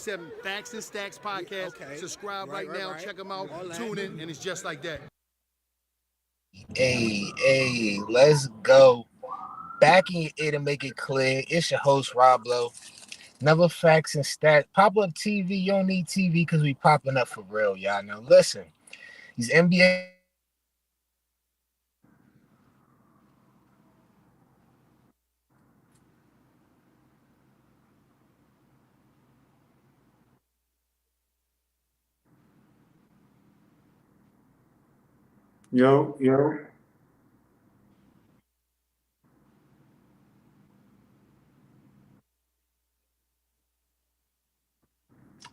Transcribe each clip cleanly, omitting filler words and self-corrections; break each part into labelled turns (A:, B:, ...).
A: 617 Facts and Stacks podcast.
B: Okay.
A: Subscribe right now. Check them out.
B: All that.
A: Tune in, and it's just like that.
C: Hey, let's go. Back in your ear to make it clear. It's your host, Rob Lowe. Never facts and stats. Pop up TV. You don't need TV because we popping up for real, y'all. Now listen, these NBA.
D: Yo, yo.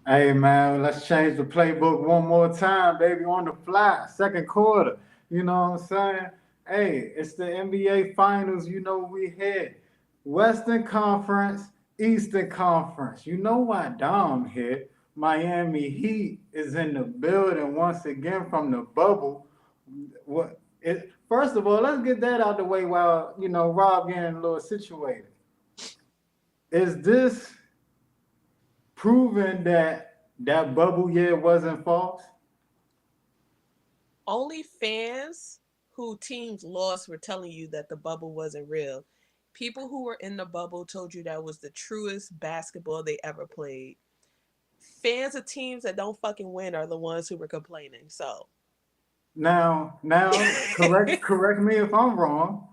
D: Hey, man, let's change the playbook one more time, baby, on the fly, second quarter. You know what I'm saying? Hey, it's the NBA Finals. You know we here. Western Conference, Eastern Conference. You know why Dom here. Miami Heat is in the building once again from the bubble. First of all, let's get that out the way while, Rob getting a little situated. Is this proving that bubble year wasn't false?
E: Only fans who teams lost were telling you that the bubble wasn't real. People who were in the bubble told you that was the truest basketball they ever played. Fans of teams that don't fucking win are the ones who were complaining. So
D: Now, correct me if I'm wrong.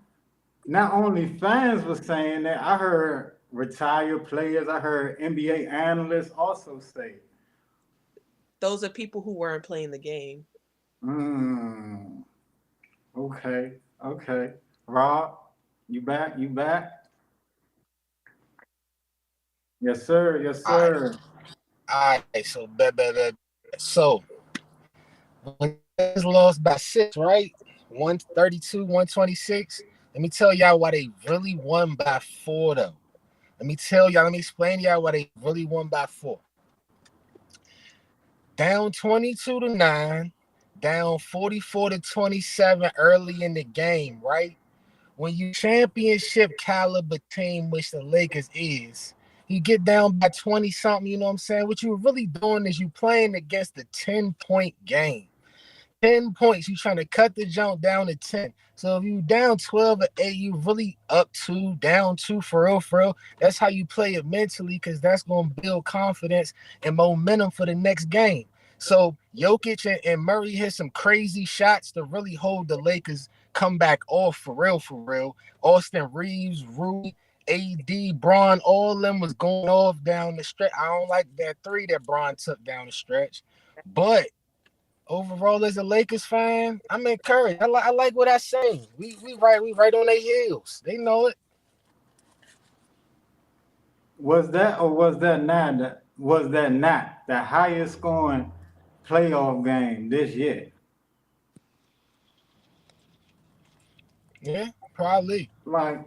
D: Not only fans were saying that, I heard retired players, I heard NBA analysts also say it.
E: those are people who weren't playing the game.
D: Mm, okay. Rob, you back? You back? Yes, sir. Yes,
C: All right,
D: sir.
C: all right. So, so when they lost by 6, right? 132, 126. Let me tell y'all why they really won by 4, though. Let me explain to y'all why they really won by 4. Down 22-9, down 44-27 early in the game, right? When you championship caliber team, which the Lakers is, you get down by 20 something, you know what I'm saying? What you're really doing is you playing against a 10-point game. 10 points, you trying to cut the jump down to 10. So if you down 12 or 8, you really up 2, down 2 for real, for real. That's how you play it mentally, because that's going to build confidence and momentum for the next game. So Jokic and Murray hit some crazy shots to really hold the Lakers come back off for real, for real. Austin Reeves, Rui, AD, Braun, all of them was going off down the stretch. I don't like that 3 that Braun took down the stretch. But overall, as a Lakers fan, I'm encouraged. I like what I say. We right on their heels. They know it.
D: Was that or was that not the highest scoring playoff game this year?
C: Yeah, probably.
D: Like,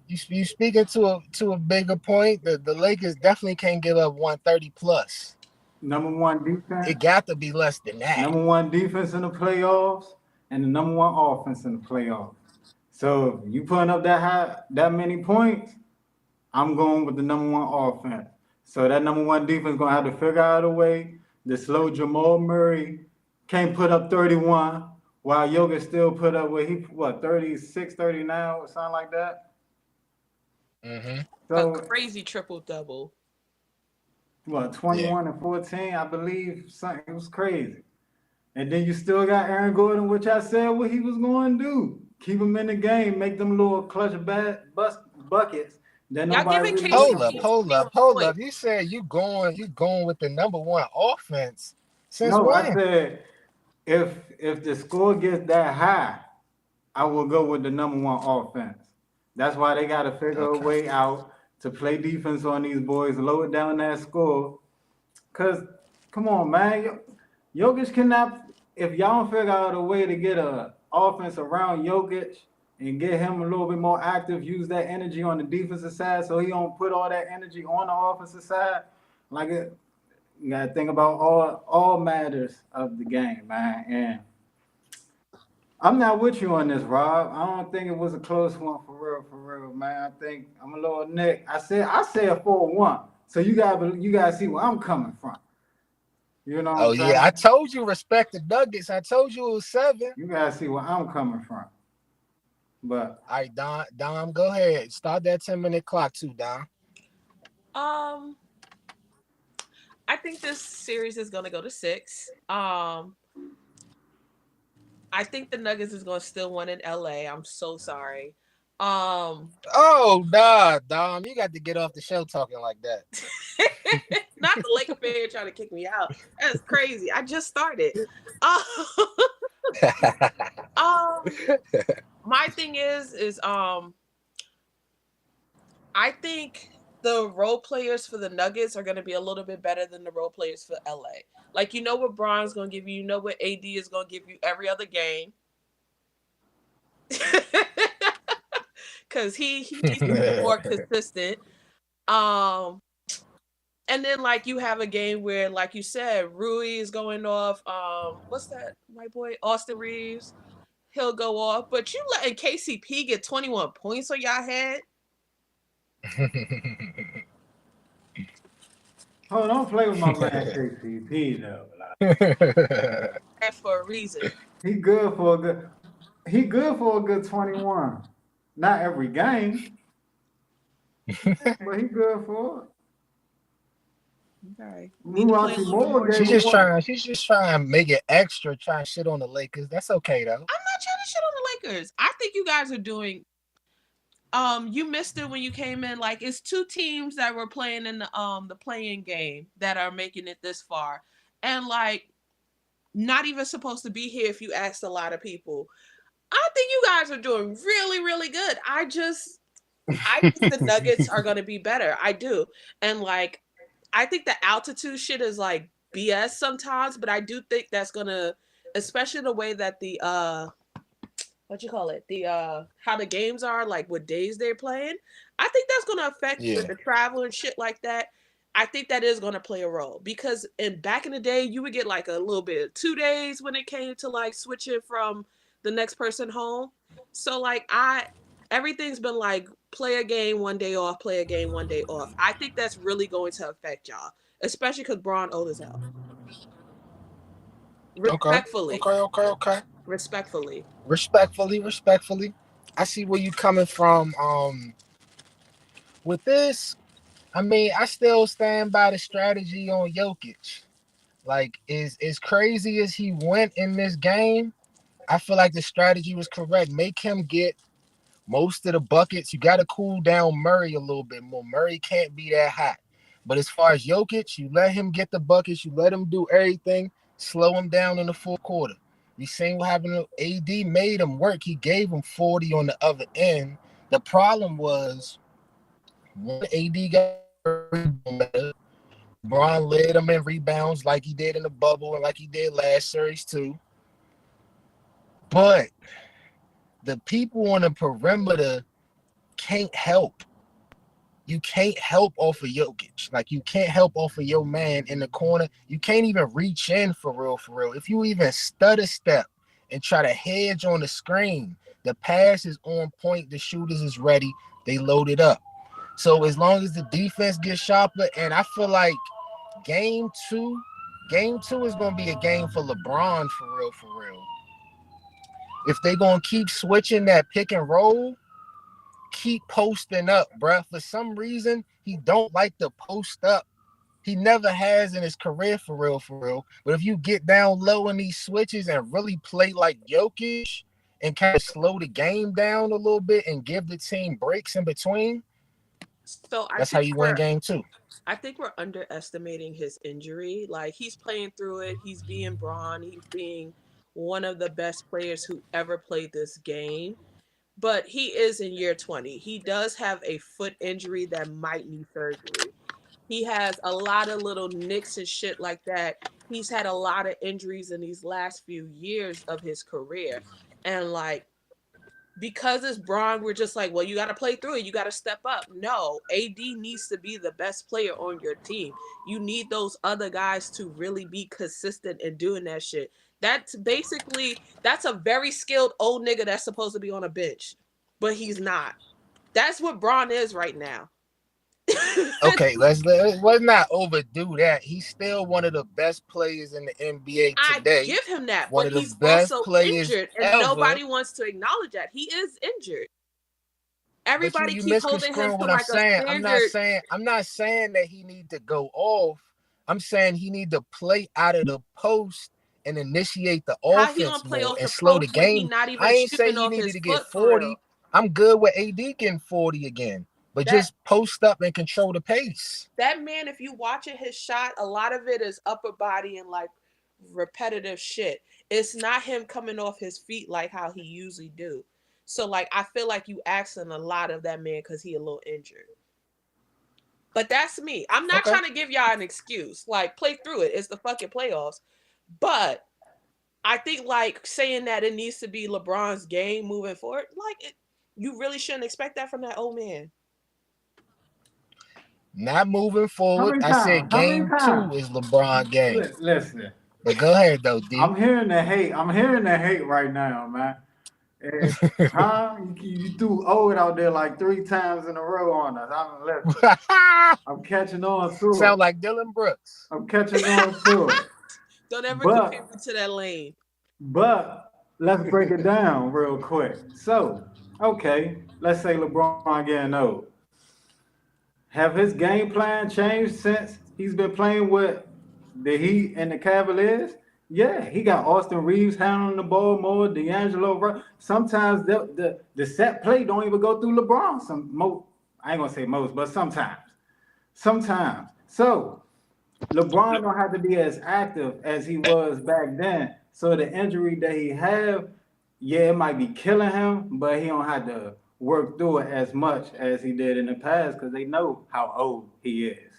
C: You speaking to a bigger point. The Lakers definitely can't give up 130 plus.
D: number one defense,
C: It got to be less than that.
D: number one defense in the playoffs, and the number one offense in the playoffs. So if you putting up that many points, I'm going with the number one offense. So that number one defense gonna have to figure out a way to slow Jamal Murray. Can't put up 31 while Yoga still put up 36, 39 or something like that.
C: Mm-hmm.
E: A
D: So
E: crazy triple double.
C: Yeah.
D: 21 and 14, I believe. Something, it was crazy. And then you still got Aaron Gordon, which I said what he was going to do. Keep him in the game, make them little clutch buckets that
E: Y'all
D: nobody
E: giving
D: really
E: KCP
D: looking
C: Hold up,
D: for.
C: hold up,
E: 21
C: hold up.
E: points.
C: You said you going with the number one offense. Since
D: No, I
C: when?
D: said if the score gets that high, I will go with the number one offense. That's why they got to figure a
C: Okay.
D: way out to play defense on these boys, lower down that score. Cause come on, man, Jokic cannot. If y'all don't figure out a way to get a offense around Jokic and get him a little bit more active, use that energy on the defensive side, so he don't put all that energy on the offensive side. Like it, you gotta think about all matters of the game, man. And I'm not with you on this, Rob. I don't think it was a close one for real, man. I think I'm a little Nick. I say a 4-1. So you gotta see where I'm coming from. You know what
C: Oh
D: I'm saying?
C: yeah, I told you respect the Nuggets. I told you it was 7.
D: You gotta see where I'm coming from. But
C: All right, Dom, go ahead. Start that 10-minute clock too, Dom.
E: I think this series is gonna go to 6. I think the Nuggets is gonna still win in LA. I'm so sorry.
C: Oh, nah, Dom, you got to get off the show talking like that.
E: Not the Laker fan trying to kick me out. That's crazy. I just started. Um, my thing is I think the role players for the Nuggets are going to be a little bit better than the role players for LA. Like, you know what Bron's going to give you. You know what AD is going to give you every other game. Because he needs to be more consistent. And then, like, you have a game where, like you said, Rui is going off. What's that white boy? Austin Reeves. He'll go off. But you letting KCP get 21 points on y'all head?
D: oh, don't play with my man KCP though. Like,
E: And for a reason.
D: he good for a good 21. Not every game, but he good for it.
E: Okay.
D: Who else he more
C: She's
D: gave
C: just
D: away?
C: trying to make it extra, trying to shit on the Lakers. That's okay though.
E: I'm not trying to shit on the Lakers. I think you guys are doing. You missed it when you came in. Like, it's 2 teams that were playing in the playing game that are making it this far, and like, not even supposed to be here if you asked a lot of people. I think you guys are doing really, really good. I think the Nuggets are going to be better. I do, and like, I think the altitude shit is like BS sometimes, but I do think that's gonna, especially the way that the what you call it, the how the games are, like what days they're playing. I think that's gonna affect with the travel and shit like that. I think that is gonna play a role because back in the day, you would get like a little bit of 2 days when it came to like switching from the next person home. So like everything's been like play a game 1 day off, play a game 1 day off. I think that's really going to affect y'all, especially because Braun old as hell. Respectfully.
C: Okay. Respectfully. I see where you coming from. With this, I mean, I still stand by the strategy on Jokic. Like, as crazy as he went in this game, I feel like the strategy was correct. Make him get most of the buckets. You got to cool down Murray a little bit more. Murray can't be that hot. But as far as Jokic, you let him get the buckets. You let him do everything. Slow him down in the fourth quarter. We seen what happened. AD made him work. He gave him 40 on the other end. The problem was when AD got better, LeBron led him in rebounds like he did in the bubble and like he did last series too. But the people on the perimeter can't help. You can't help off of Jokic. Like, you can't help off of your man in the corner. You can't even reach in for real. If you even stutter step and try to hedge on the screen, the pass is on point. The shooters is ready. They load it up. So as long as the defense gets sharper, and I feel like game two is going to be a game for LeBron for real. If they going to keep switching that pick and roll, keep posting up, bruh. For some reason, he don't like to post up. He never has in his career for real. But if you get down low in these switches and really play like Jokic and kind of slow the game down a little bit and give the team breaks in between,
E: so
C: that's how you win game 2.
E: I think we're underestimating his injury. Like, he's playing through it. He's being Braun. He's being one of the best players who ever played this game. But he is in year 20. He does have a foot injury that might need surgery. He has a lot of little nicks and shit like that. He's had a lot of injuries in these last few years of his career. And like, because it's Braun, we're just like, well, you got to play through it. You got to step up. No, AD needs to be the best player on your team. You need those other guys to really be consistent in doing that shit. That's a very skilled old nigga that's supposed to be on a bench, but he's not. That's what Braun is right now.
C: Okay, let's not overdo that. He's still one of the best players in the NBA
E: I
C: today.
E: give him that,
C: One
E: but
C: of the
E: he's
C: best
E: also
C: players
E: injured, and
C: ever.
E: nobody wants to acknowledge that he is injured.
C: But
E: Everybody
C: you
E: keep holding him
C: misconstruing
E: to
C: what I'm
E: like a
C: saying.
E: standard.
C: I'm not saying that he need to go off. I'm saying he need to play out of the post and initiate the
E: How he gonna
C: offense
E: play
C: more
E: off
C: and
E: the
C: slow the
E: post when he
C: game.
E: not even
C: I ain't say
E: shooting
C: he
E: off
C: needed
E: his
C: to get
E: foot for
C: 40.
E: real?
C: I'm good with AD getting 40 again. But
E: That
C: just post up and control the pace.
E: that man, if you watching his shot, a lot of it is upper body and like repetitive shit. It's not him coming off his feet like how he usually do. So like I feel like you asking a lot of that man because he a little injured. But that's me. I'm not
C: Okay.
E: trying to give y'all an excuse. Like play through it. It's the fucking playoffs. But I think like saying that it needs to be LeBron's game moving forward, you really shouldn't expect that from that old man.
C: Not moving
D: How
C: forward.
D: many
C: I said
D: times? How many
C: game 2
D: times?
C: is LeBron game.
D: Listen,
C: But go ahead though, D.
D: I'm hearing the hate. I'm hearing the hate right now, man. And, huh? You threw old out there like 3 times in a row on us. Listen, I'm catching on to it.
C: Sound like Dylan Brooks.
D: I'm catching on to it.
E: Don't ever compare
D: But
E: me to that lane.
D: let's break it down real quick. So, okay, let's say LeBron getting old. Have his game plan changed since he's been playing with the Heat and the Cavaliers? Yeah, he got Austin Reeves handling the ball more, D'Angelo. Sometimes the set play don't even go through LeBron. I ain't gonna say most, but sometimes. Sometimes. So LeBron don't have to be as active as he was back then. So the injury that he have, yeah, it might be killing him, but he don't have to work through it as much as he did in the past because they know how old he is.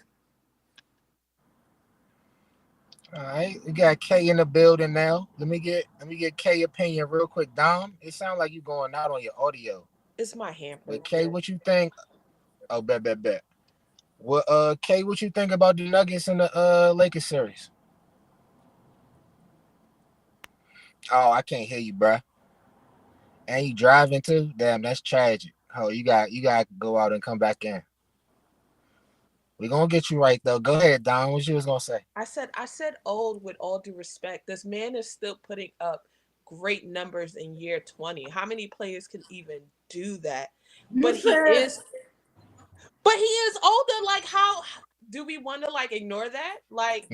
C: All right, we got K in the building now. Let me get K opinion real quick. Dom, it sounds like you going out on your audio.
E: It's my hamper.
C: But K, what you think? Oh, bet. What K, what you think about the Nuggets in the Lakers series? Oh, I can't hear you, bruh. And you driving too? Damn, that's tragic. Oh, you got to go out and come back in. We're gonna get you right though. Go ahead, Don. What you was gonna say?
E: I said old with all due respect. This man is still putting up great numbers in year 20. How many players can even do that?
D: You
E: But he
D: said
E: is older. Like how do we want to like ignore that? Like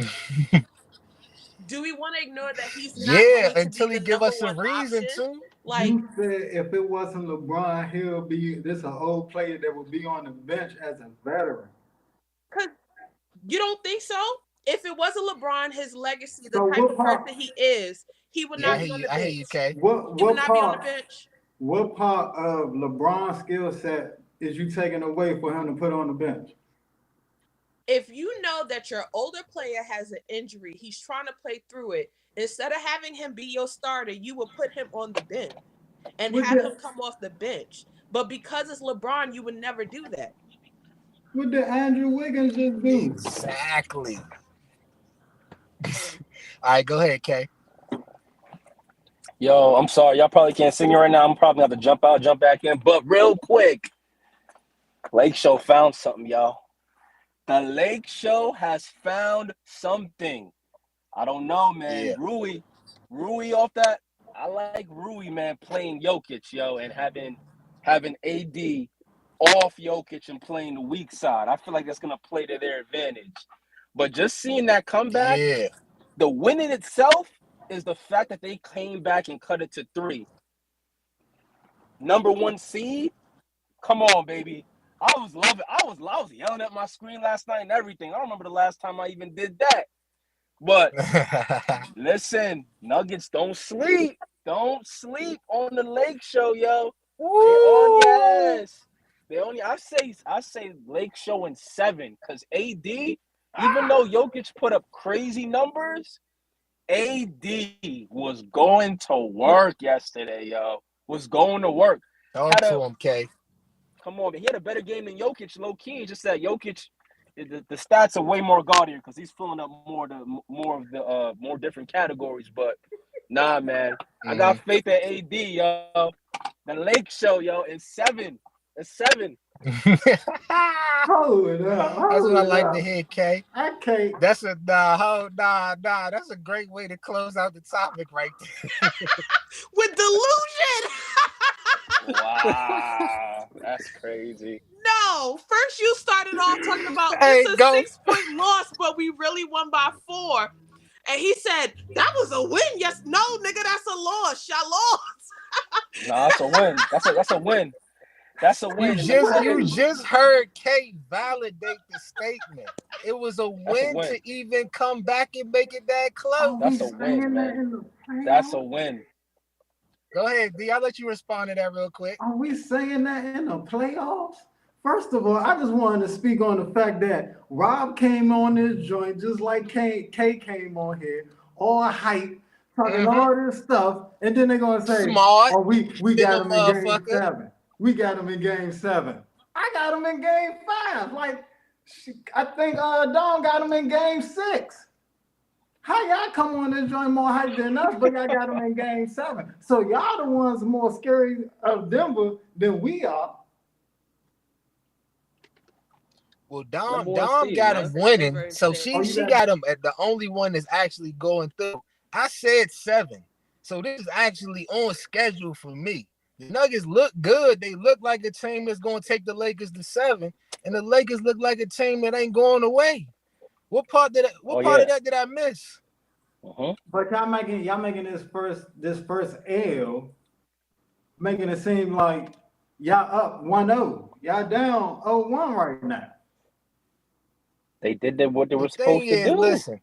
E: do we want to ignore that he's not
C: Yeah,
E: going to be
C: until he
E: the
C: give
E: number
C: us a
E: one
C: reason
E: option?
C: to.
E: Like
D: you said if it wasn't LeBron, he'll be this an old player that would be on the bench as a veteran.
E: cuz you don't think so? If it wasn't LeBron, his legacy, the
D: So
E: type
D: what
E: of
D: part?
E: person he is, he would
C: Yeah,
E: not be on the
C: I hear you,
E: bench.
C: K.
D: What
E: He would
D: what
E: not be on the
D: part?
E: bench.
D: What part of LeBron's skill set is you taking away for him to put on the bench?
E: If you know that your older player has an injury, he's trying to play through it, instead of having him be your starter, you would put him on the bench and
D: What
E: have him
D: did
E: come off the bench. But because it's LeBron, you would never do that.
D: what did Andrew Wiggins just do?
C: Exactly. All right, go ahead, K.
B: Yo, I'm sorry. Y'all probably can't see me right now. I'm probably going to have to jump out, jump back in. But real quick, Lake Show found something, y'all. The Lake Show has found something. I don't know, man.
C: Yeah.
B: Rui off that. I like Rui, man, playing Jokic, yo, and having AD off Jokic and playing the weak side. I feel like that's gonna play to their advantage. But just seeing that comeback,
C: Yeah.
B: the win in itself is the fact that they came back and cut it to 3. Number 1 seed, come on, baby. I was loving. I was yelling at my screen last night and everything. I don't remember the last time I even did that. But listen, Nuggets, don't sleep. Don't sleep on the Lake Show, yo. They on your ass. They only I say Lake Show in 7 because AD, even though Jokic put up crazy numbers, AD was going to work yesterday, yo. Was going to work.
C: Talk to him, K.
B: Come on, man. He had a better game than Jokic, low key. Just that Jokic, the stats are way more gaudier because he's filling up more of the more different categories. But nah, man, I got faith in AD, yo. The Lake Show, yo, in 7. It's 7.
D: Hold it up.
C: That's
D: Hold
C: what I
D: it
C: like to
D: up.
C: hear, K.
D: I can't.
C: That's a nah. That's a great way to close out the topic right there.
E: With delusion.
B: Wow, that's crazy.
E: No, first you started off talking about
C: Hey,
E: it's a
C: go.
E: 6-point loss, but we really won by 4. And he said, that was a win. Yes, no, nigga, that's a loss. Y'all lost.
B: No, that's a win. That's a win. That's a
C: You
B: win. And the funny,
C: just heard K validate the statement. It was a
B: that's a
C: win
B: win.
C: to even come back and make it that
D: Are
C: close.
D: we
B: That's a win,
D: saying that
B: man.
D: in the
B: That's a
D: playoffs?
B: win.
C: Go ahead, D. I'll let you respond to that real quick.
D: Are we saying that in the playoffs? First of all, I just wanted to speak on the fact that Rob came on this joint just like K came on here, all hype, talking all this stuff, and then they're gonna say,
C: Smart,
D: "Oh, we
C: bigger
D: got him in Game
C: motherfucker.
D: 7. We got him in Game 7. I got him in Game 5. Like, I think Dom got him in Game 6. How y'all come on this joint more hype than us, but y'all got them in Game 7? So y'all the ones more scary of Denver than we are.
C: Well,
B: Number
C: Dom
B: one seed,
C: got
B: man.
C: him winning,
E: Very
C: so
E: fair.
D: Oh,
C: she got him at the only one that's actually going through. I said 7, so this is actually on schedule for me. The Nuggets look good. They look like a team that's going to take the Lakers to 7, and the Lakers look like a team that ain't going away. What part of that did I miss?
D: But y'all making this first L, making it seem like y'all up 1-0. Y'all down 0-1 right now.
B: They did what they
C: The
B: were
C: thing
B: supposed to
C: is,
B: do.
C: listen,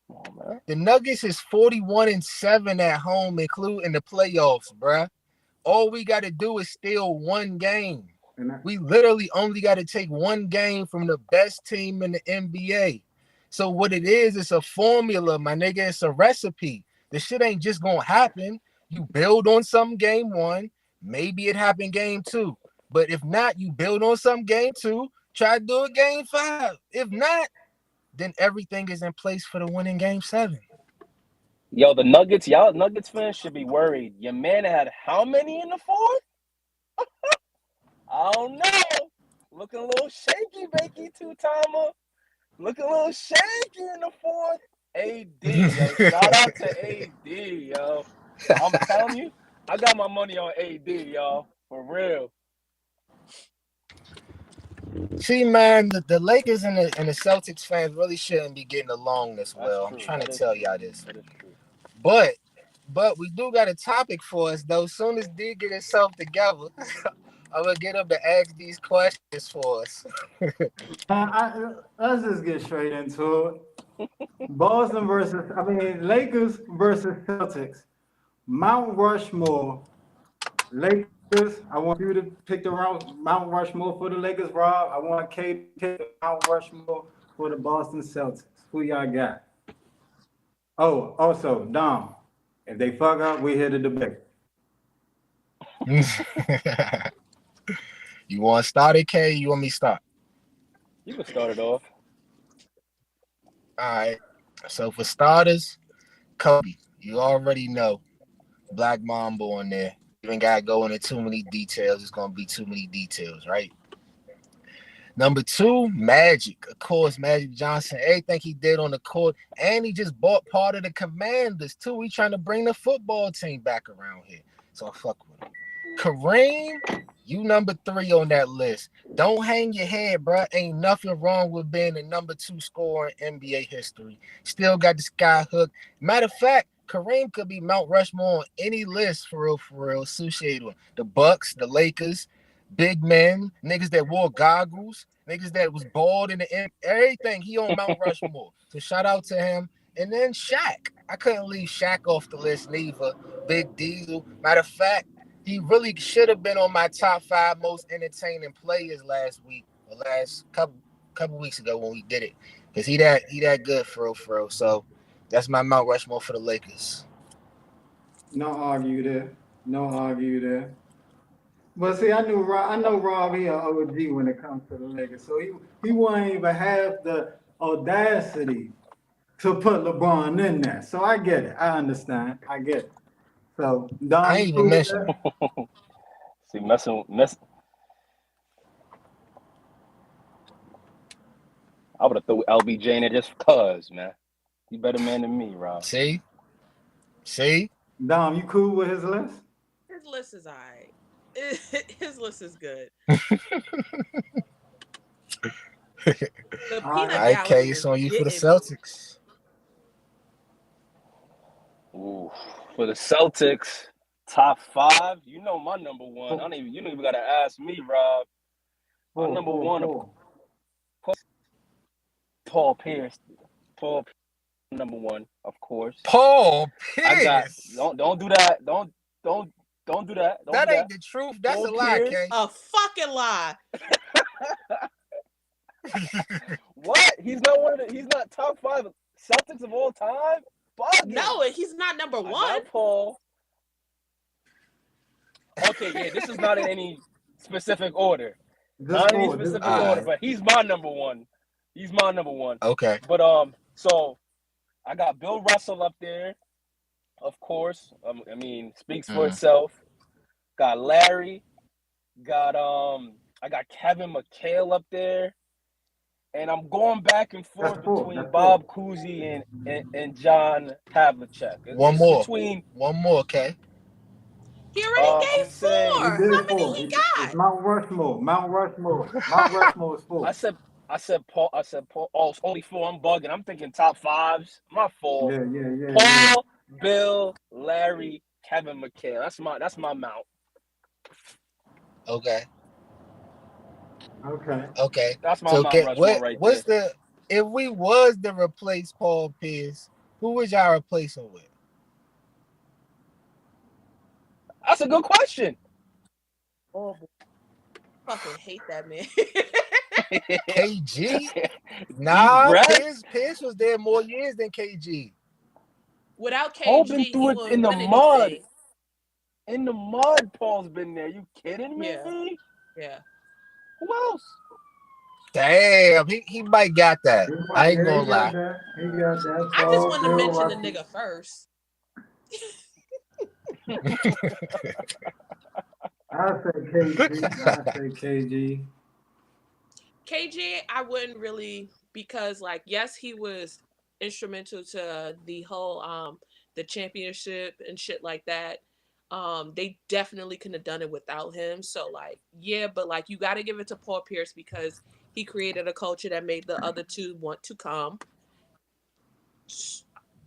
B: Come on, man.
C: the Nuggets is 41-7 at home, including the playoffs, bruh. All we got to do is steal one game. We literally only got to take one game from the best team in the NBA. So what it is, it's a formula, my nigga. It's a recipe. The shit ain't just gonna happen. You build on some game 1, maybe it happened game 2. But if not, you build on some game 2, try to do it game 5. If not, then everything is in place for the winning game 7.
B: Yo, the Nuggets, y'all Nuggets fans should be worried. Your man had how many in the 4th? I don't know. Looking a little shaky, Bakey, 2-timer. Looking a little shaky in the 4th. AD, yo. Shout out to AD, yo. I'm telling you, I got my money on AD, y'all. For real.
C: See, man, the Lakers and the Celtics fans really shouldn't be getting along this well. I'm trying to tell y'all this.
B: That is true.
C: But we do got a topic for us, though. As soon as D get himself together, I'm going to get him to ask these questions for us.
D: Let's just get straight into it. Lakers versus Celtics. Mount Rushmore. Lakers, I want you to pick the Mount Rushmore for the Lakers, Rob. I want K to pick the Mount Rushmore for the Boston Celtics. Who y'all got? Oh, also, Dom, if they fuck up, we here to debate.
C: You want to start it, K? You want me to start?
B: You can start it off.
C: All right. So for starters, Kobe. You already know. Black Mamba on there. You ain't got to go into too many details. It's going to be too many details, right? Number 2, Magic. Of course, Magic Johnson. Everything he did on the court. And he just bought part of the Commanders, too. He trying to bring the football team back around here. So I fuck with him. Kareem, you number 3 on that list. Don't hang your head, bro. Ain't nothing wrong with being the number 2 scorer in NBA history. Still got the sky hook. Matter of fact, Kareem could be Mount Rushmore on any list for real, associated with the Bucks, the Lakers, big men, niggas that wore goggles, niggas that was bald in the end, everything. He on Mount Rushmore. So shout out to him. And then Shaq. I couldn't leave Shaq off the list neither. Big Diesel. Matter of fact, he really should have been on my top 5 most entertaining players last week, or last couple weeks ago when we did it. Because he that good for real. So that's my Mount Rushmore for the Lakers.
D: No argue there. But see, I know Rob, he an OG when it comes to the Lakers. So he won't even have the audacity to put LeBron in there. So I get it. I understand. I get it. So Don,
C: I ain't even mentioned.
B: See, messing. I would have threw LBJ in there just cause, man. You better man than me, Rob.
C: See?
D: Dom, you cool with his list?
E: His list is alright. His list is good. The
D: All
E: peanut
D: right.
E: gallery
C: IK,
E: is
C: it's on you for the
E: getting me.
C: Celtics.
B: Ooh, for the Celtics, top 5. You know my number one. You don't even gotta ask me, Rob. My number one,
D: Four.
B: Paul Pierce. Paul Pierce, number one, of course.
C: Paul
B: I got
C: Pierce.
B: don't do that. Don't do that.
C: That ain't the truth. That's
B: Paul
C: a lie,
B: Pierce.
C: K.
E: A fucking lie.
B: What? He's not top 5 Celtics of all time? Bugging.
E: No, he's not number
B: I
E: one.
B: got Paul. Okay, yeah, this is not in any specific order. Not in any specific order, but he's my number one. He's my number one.
C: Okay.
B: But so I got Bill Russell up there, of course. I mean, speaks for itself. Got Larry. I got Kevin McHale up there. And I'm going back and forth between Bob Cousy and John Havlicek.
C: One more, K.
E: He already gave 4. How many he got?
D: It's Mount Rushmore. Mount Rushmore is 4.
B: I said Paul. Oh, it's only 4. I'm bugging. I'm thinking top 5s. My fault.
D: Yeah.
B: Paul, Bill, Larry, Kevin McHale. That's my mount.
C: Okay.
B: That's my
C: so
B: Mount Rushmore right
C: what's
B: there.
C: If we was to replace Paul Pierce, who would y'all replace him with?
B: That's a good question.
E: Oh, fucking hate that man.
C: KG? Nah, Pierce was there more years than KG.
E: Without KG,
B: Paul been through it in the mud.
E: Anything.
B: In the mud, Paul's been there. You kidding me?
E: Yeah.
B: Who else?
C: Damn, he might got that. I ain't gonna lie.
D: He got that.
E: I just want to mention the nigga first.
D: I say KG.
E: KG, I wouldn't really, because yes, he was instrumental to the whole the championship and shit like that. They definitely couldn't have done it without him. So but you got to give it to Paul Pierce because he created a culture that made the other two want to come.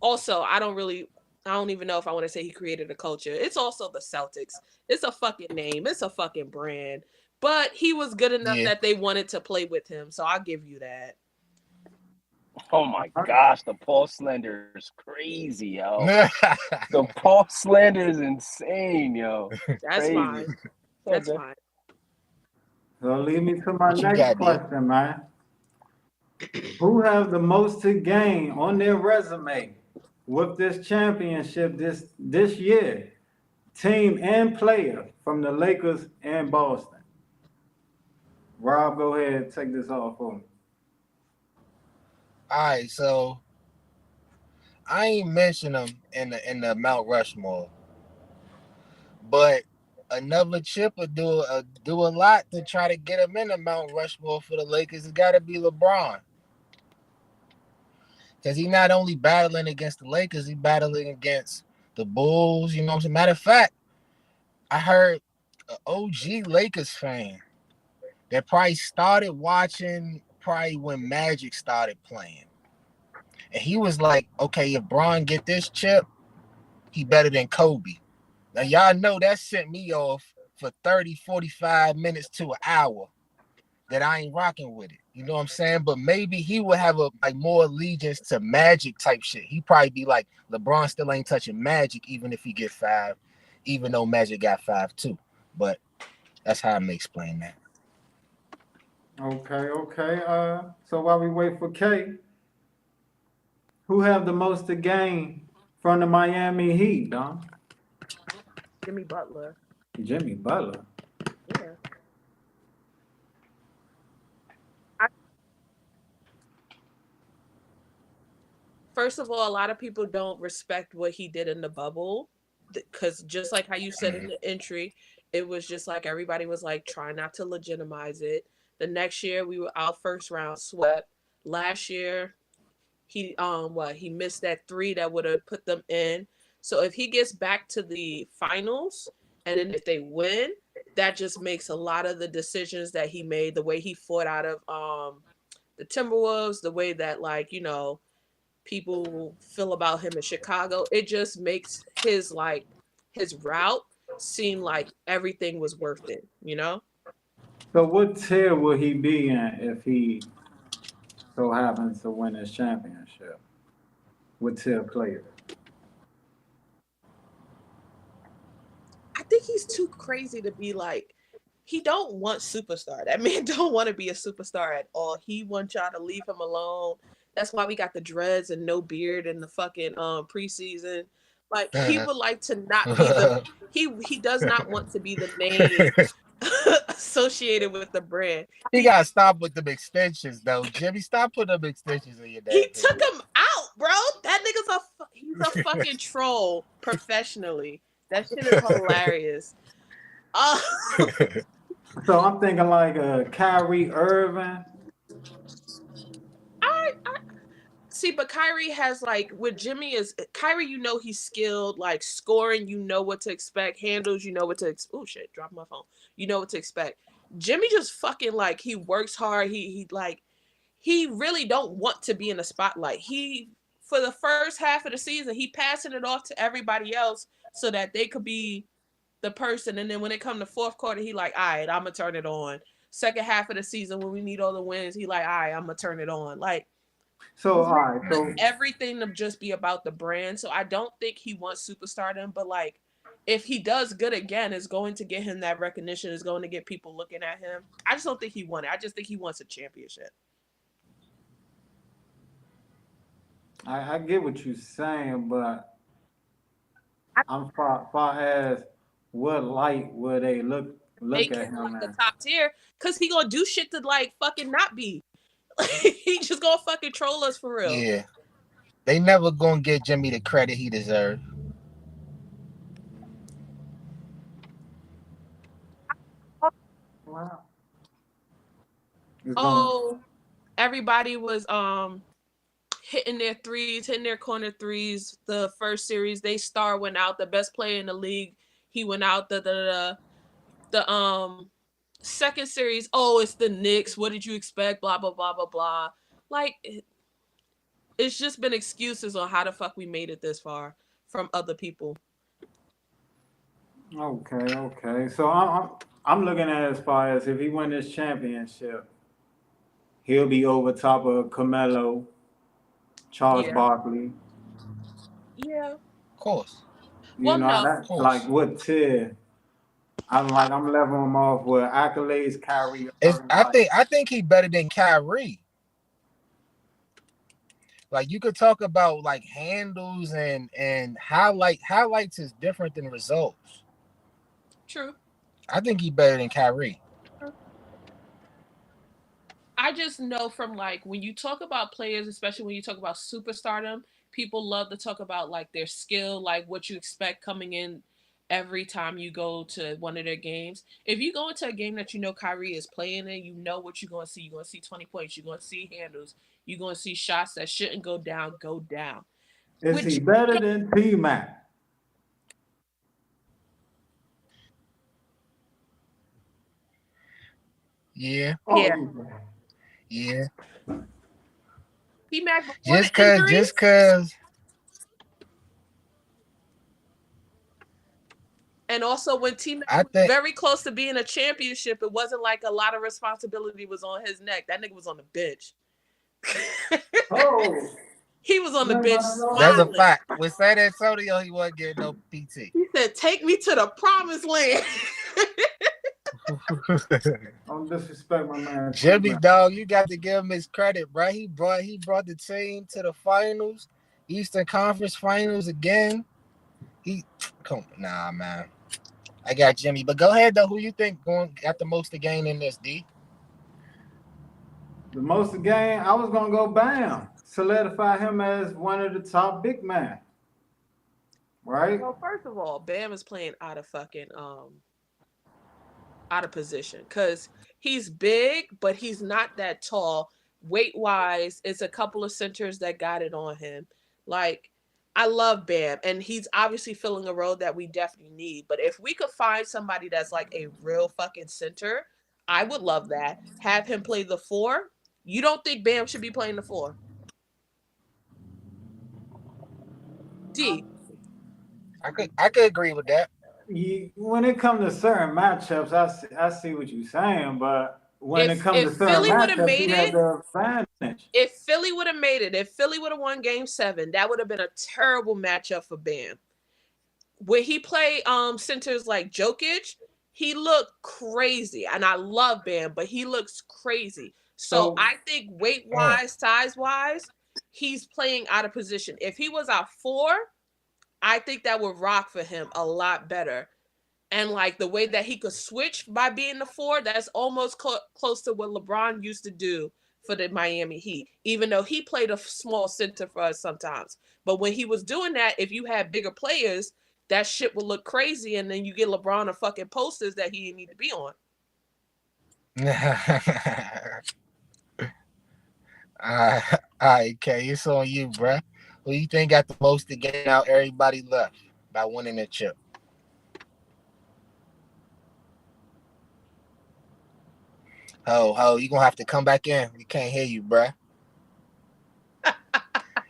E: Also, I don't even know if I want to say he created a culture. It's also the Celtics. It's a fucking name. It's a fucking brand. But he was good enough that they wanted to play with him. So I'll give you that.
B: Oh my gosh, the Paul slander is crazy, yo. The Paul slander is insane, yo.
E: That's fine. That's fine.
D: So lead me to my next question, man. Who have the most to gain on their resume with this championship this year? Team and player from the Lakers and Boston. Rob, go ahead and take this off for me.
C: All right, so I ain't mention them in the Mount Rushmore, but another chip will do a lot to try to get him in the Mount Rushmore for the Lakers. It's got to be LeBron, because he's not only battling against the Lakers, he's battling against the Bulls. You know what I'm saying? Matter of fact, I heard an OG Lakers fan that probably started watching when Magic started playing. And he was like, okay, if Bron get this chip, he better than Kobe. Now, y'all know that sent me off for 30, 45 minutes to an hour that I ain't rocking with it. You know what I'm saying? But maybe he would have more allegiance to Magic type shit. He'd probably be like, LeBron still ain't touching Magic even if he get 5, even though Magic got 5 too. But that's how I'm explain that.
D: Okay. So while we wait for K, who have the most to gain from the Miami Heat, Don?
E: Jimmy Butler. Yeah. First of all, a lot of people don't respect what he did in the bubble, because just like how you said in the entry, it was just like everybody was like trying not to legitimize it. The next year we were out first round swept. Last year, he missed that 3 that would have put them in. So if he gets back to the finals, and then if they win, that just makes a lot of the decisions that he made, the way he fought out of the Timberwolves, the way that, like, you know, people feel about him in Chicago, it just makes his route seem like everything was worth it, you know?
D: So what tier will he be in if he so happens to win his championship? What tier player?
E: I think he's too crazy to be like, he don't want superstar. That man don't want to be a superstar at all. He wants y'all to leave him alone. That's why we got the dreads and no beard in the fucking preseason. Like, he would like to not be the he does not want to be the name associated with the brand.
C: He gotta stop with them extensions, though. Jimmy, stop putting them extensions in your
E: He
C: damn
E: took
C: head.
E: him out, bro. That nigga's he's a fucking troll professionally. That shit is hilarious.
D: So I'm thinking like Kyrie Irving.
E: I see, but Kyrie has, like, with Jimmy is Kyrie, you know, he's skilled, like scoring, you know what to expect, handles, you know what to oh shit, drop my phone. You know what to expect. Jimmy just fucking, like, he works hard. He really don't want to be in the spotlight. He, for the first half of the season, he passing it off to everybody else so that they could be the person. And then when it come to fourth quarter, he like, all right, I'm gonna turn it on. Second half of the season, when we need all the wins, he like, all right, I'm gonna turn it on. Like,
D: So all right, so
E: everything to just be about the brand. So I don't think he wants superstardom, but like, if he does good again, it's going to get him that recognition. It's going to get people looking at him. I just don't think he won it. I just think he wants a championship.
D: I get what you're saying, but I'm far as what light will they look
E: Make
D: at
E: him
D: him
E: like a
D: as?
E: top tier, because he gonna do shit to, like, fucking not be. He just gonna fucking troll us for real.
C: Yeah, they never gonna get Jimmy the credit he deserves.
D: Wow. It's going.
E: Oh, everybody was hitting their threes, hitting their corner threes. The first series, they star went out. The best player in the league, he went out. The second series, oh, it's the Knicks. What did you expect? Blah blah blah blah blah. Like, it's just been excuses on how the fuck we made it this far from other people.
D: Okay. So I'm looking at it as far as if he win this championship, he'll be over top of Carmelo, Charles
E: Yeah.
D: Barkley.
E: Yeah.
C: Of course.
E: Well, no.
D: That's like what tier? I'm leveling him off with accolades, Kyrie Irving.
C: I think he better than Kyrie. Like, you could talk about like handles and highlights is different than results.
E: True.
C: I think he better than Kyrie.
E: I just know from, like, when you talk about players, especially when you talk about superstardom, people love to talk about, like, their skill, like what you expect coming in every time you go to one of their games. If you go into a game that you know Kyrie is playing in, you know what you're going to see. You're going to see 20 points. You're going to see handles. You're going to see shots that shouldn't go down, go down.
D: Is he better than T-Mac?
C: Yeah.
E: Yeah. T-Mac,
C: Just cause.
E: And also, when T-Mac was very close to being a championship, it wasn't like a lot of responsibility was on his neck. That nigga was on the bench.
D: Oh.
E: He was on the bench smiling.
C: That's a fact. With San Antonio, he wasn't getting no PT.
E: He said, "Take me to the promised land."
D: Don't disrespect my man.
C: Jimmy, dog, you got to give him his credit, bro. He brought the team to the finals, Eastern Conference Finals again. Nah, man. I got Jimmy, but go ahead though. Who you think got the most to gain in this, D?
D: The most to gain, I was gonna go Bam. Solidify him as one of the top big men. Right?
E: Well, first of all, Bam is playing out of fucking out of position, because he's big, but he's not that tall. weight-wise, it's a couple of centers that got it on him. Like, I love Bam, and he's obviously filling a role that we definitely need. But if we could find somebody that's like a real fucking center, I would love that. Have him play the 4. You don't think Bam should be playing the 4? D.
C: I could agree with that.
D: When it comes to certain matchups, I see what you're saying, but when it comes
E: If
D: to certain
E: Philly would have
D: matchups,
E: made
D: he has
E: it,
D: the advantage.
E: if Philly would have made it, if Philly would have won Game 7, that would have been a terrible matchup for Bam. When he played centers like Jokic, he looked crazy, and I love Bam, but he looks crazy. So I think weight-wise, size-wise, he's playing out of position. If he was our 4, I think that would rock for him a lot better. And like the way that he could switch by being the 4, that's almost close to what LeBron used to do for the Miami Heat, even though he played a small center for us sometimes. But when he was doing that, if you had bigger players, that shit would look crazy, and then you get LeBron a fucking posters that he didn't need to be on.
C: All right, K, it's on you, bruh. Who you think got the most to gain out everybody left by winning the chip? You gonna have to come back in. We can't hear you, bruh.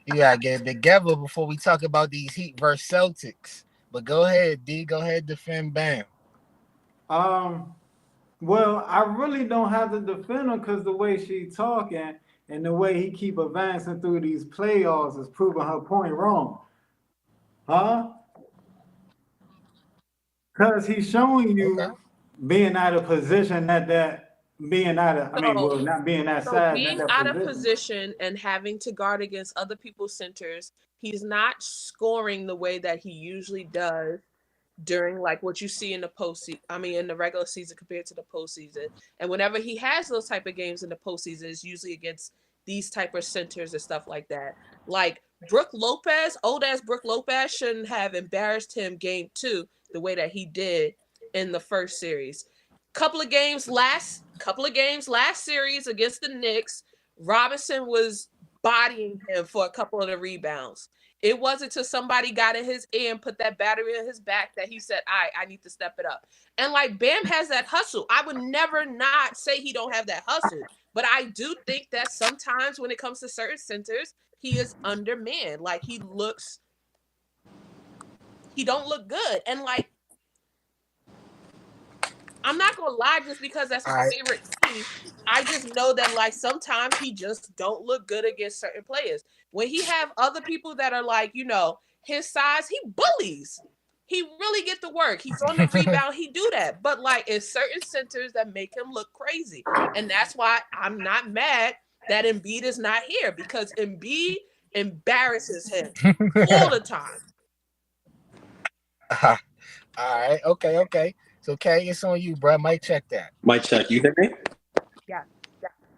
C: You gotta get it together before we talk about these Heat versus Celtics. But go ahead, D. Go ahead, defend Bam.
D: Well, I really don't have to defend him because the way she's talking and the way he keep advancing through these playoffs is proving her point wrong. Huh? Because he's showing you being out of position being out of, not being that size.
E: Being out of position and having to guard against other people's centers, he's not scoring the way that he usually does during like what you see in the postseason. I mean, in the regular season compared to the postseason. And whenever he has those type of games in the postseason, it's usually against these type of centers and stuff like that. Like Brook Lopez, old ass Brook Lopez shouldn't have embarrassed him game 2 the way that he did in the first series. Couple of games last series against the Knicks, Robinson was bodying him for a couple of the rebounds. It wasn't until somebody got in his ear and put that battery in his back that he said, I need to step it up. And like Bam has that hustle. I would never not say he don't have that hustle. But I do think that sometimes when it comes to certain centers, he is undermanned. Like he don't look good. And like, I'm not gonna lie, just because that's my favorite team. I just know that like sometimes he just don't look good against certain players. When he have other people that are like, his size, he bullies. He really get the work. He's on the rebound. He do that. But like it's certain centers that make him look crazy. And that's why I'm not mad that Embiid is not here, because Embiid embarrasses him all the time.
C: All right. Okay. So, Kay, it's on you, bro. Mic check that.
F: Mic check. You hear me?
E: Yeah.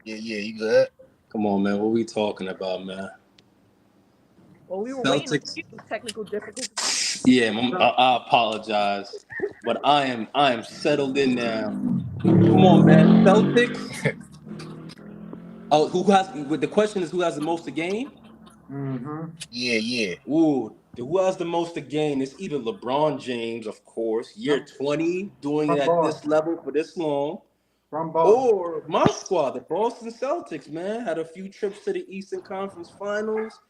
C: Yeah, you good?
F: Come on, man. What we talking about, man?
E: Well, we were waiting on you, technical difficulties.
F: Yeah, I apologize, but I am settled in now. Come on, man. Celtics. Oh, the question is who has the most to gain?
D: Mm-hmm.
C: Yeah.
F: Ooh, who has the most to gain? It's either LeBron James, of course, year 20, doing it at this level for this long, or my squad, the Boston Celtics, man, had a few trips to the Eastern Conference Finals,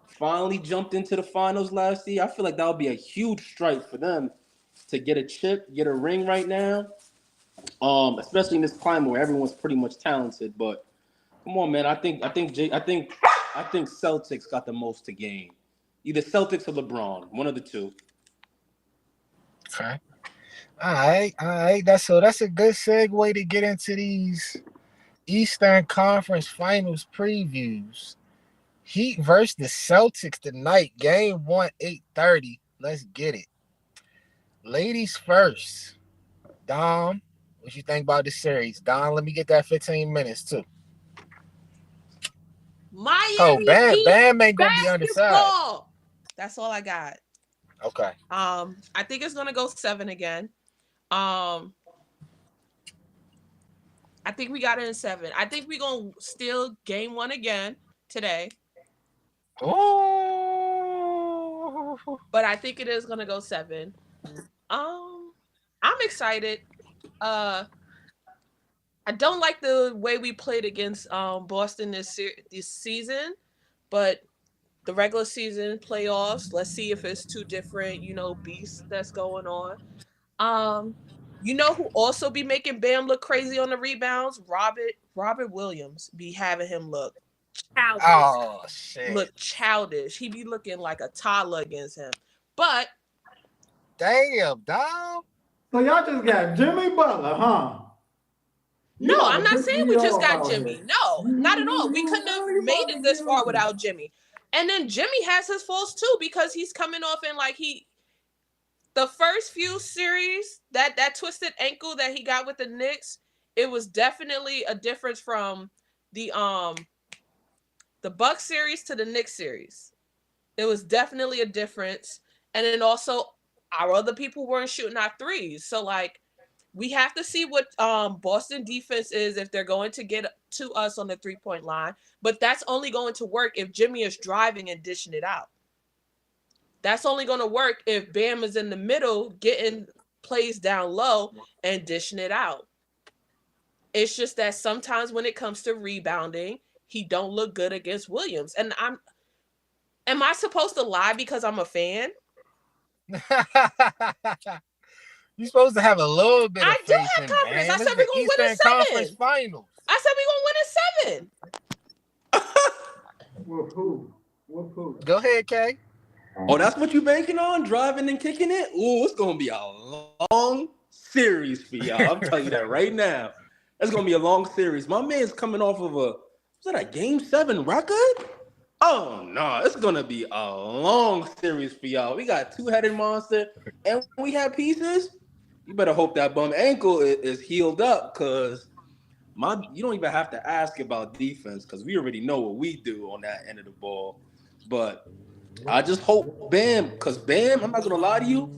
F: finally jumped into the finals last year. I feel like that would be a huge strike for them to get a chip, get a ring right now, especially in this climate where everyone's pretty much talented. But come on, man, I think Celtics got the most to gain. Either Celtics or LeBron, one of the two.
C: Okay. All right. That's a good segue to get into these Eastern Conference Finals previews. Heat versus the Celtics tonight. Game 1, 8:30. Let's get it. Ladies first. Dom, what you think about the series? Dom, let me get that 15 minutes too.
E: Miami
C: Bam ain't gonna be on the side.
E: That's all I got.
C: Okay.
E: I think it's gonna go 7 again. I think we got it in 7. I think we're going to steal game 1 again today.
C: Oh.
E: But I think it is going to go 7. I'm excited. I don't like the way we played against Boston this season, but the regular season playoffs, let's see if it's two different, beasts that's going on. You know who also be making Bam look crazy on the rebounds? Robert Williams be having him look childish.
C: Oh shit.
E: Look childish. He be looking like a toddler against him. But
C: damn, dog.
D: So y'all just got Jimmy Butler, huh?
E: No, I'm not saying we just got Jimmy. No, not at all. We couldn't have made it this far without Jimmy. And then Jimmy has his faults too, because he's coming off in the first few series, that twisted ankle that he got with the Knicks, it was definitely a difference from the Bucks series to the Knicks series. It was definitely a difference. And then also our other people weren't shooting our threes. So we have to see what Boston defense is if they're going to get to us on the 3-point line. But that's only going to work if Jimmy is driving and dishing it out. That's only going to work if Bam is in the middle, getting plays down low and dishing it out. It's just that sometimes when it comes to rebounding, he don't look good against Williams. And am I supposed to lie because I'm a fan?
C: You're supposed to have a little bit of faith
E: I do have confidence. I said we're going to win in 7.
C: Conference Finals.
E: I said we're going to win in 7.
D: Whoop.
C: Go ahead, Kay.
F: Oh, that's what you banking on? Driving and kicking it? Ooh, it's going to be a long series for y'all. I'm telling you that right now. It's going to be a long series. My man's coming off of was that a Game 7 record? Oh, no. It's going to be a long series for y'all. We got two-headed monster, and we have pieces. You better hope that bum ankle is healed up, because you don't even have to ask about defense, because we already know what we do on that end of the ball. But I just hope Bam, because Bam, I'm not going to lie to you,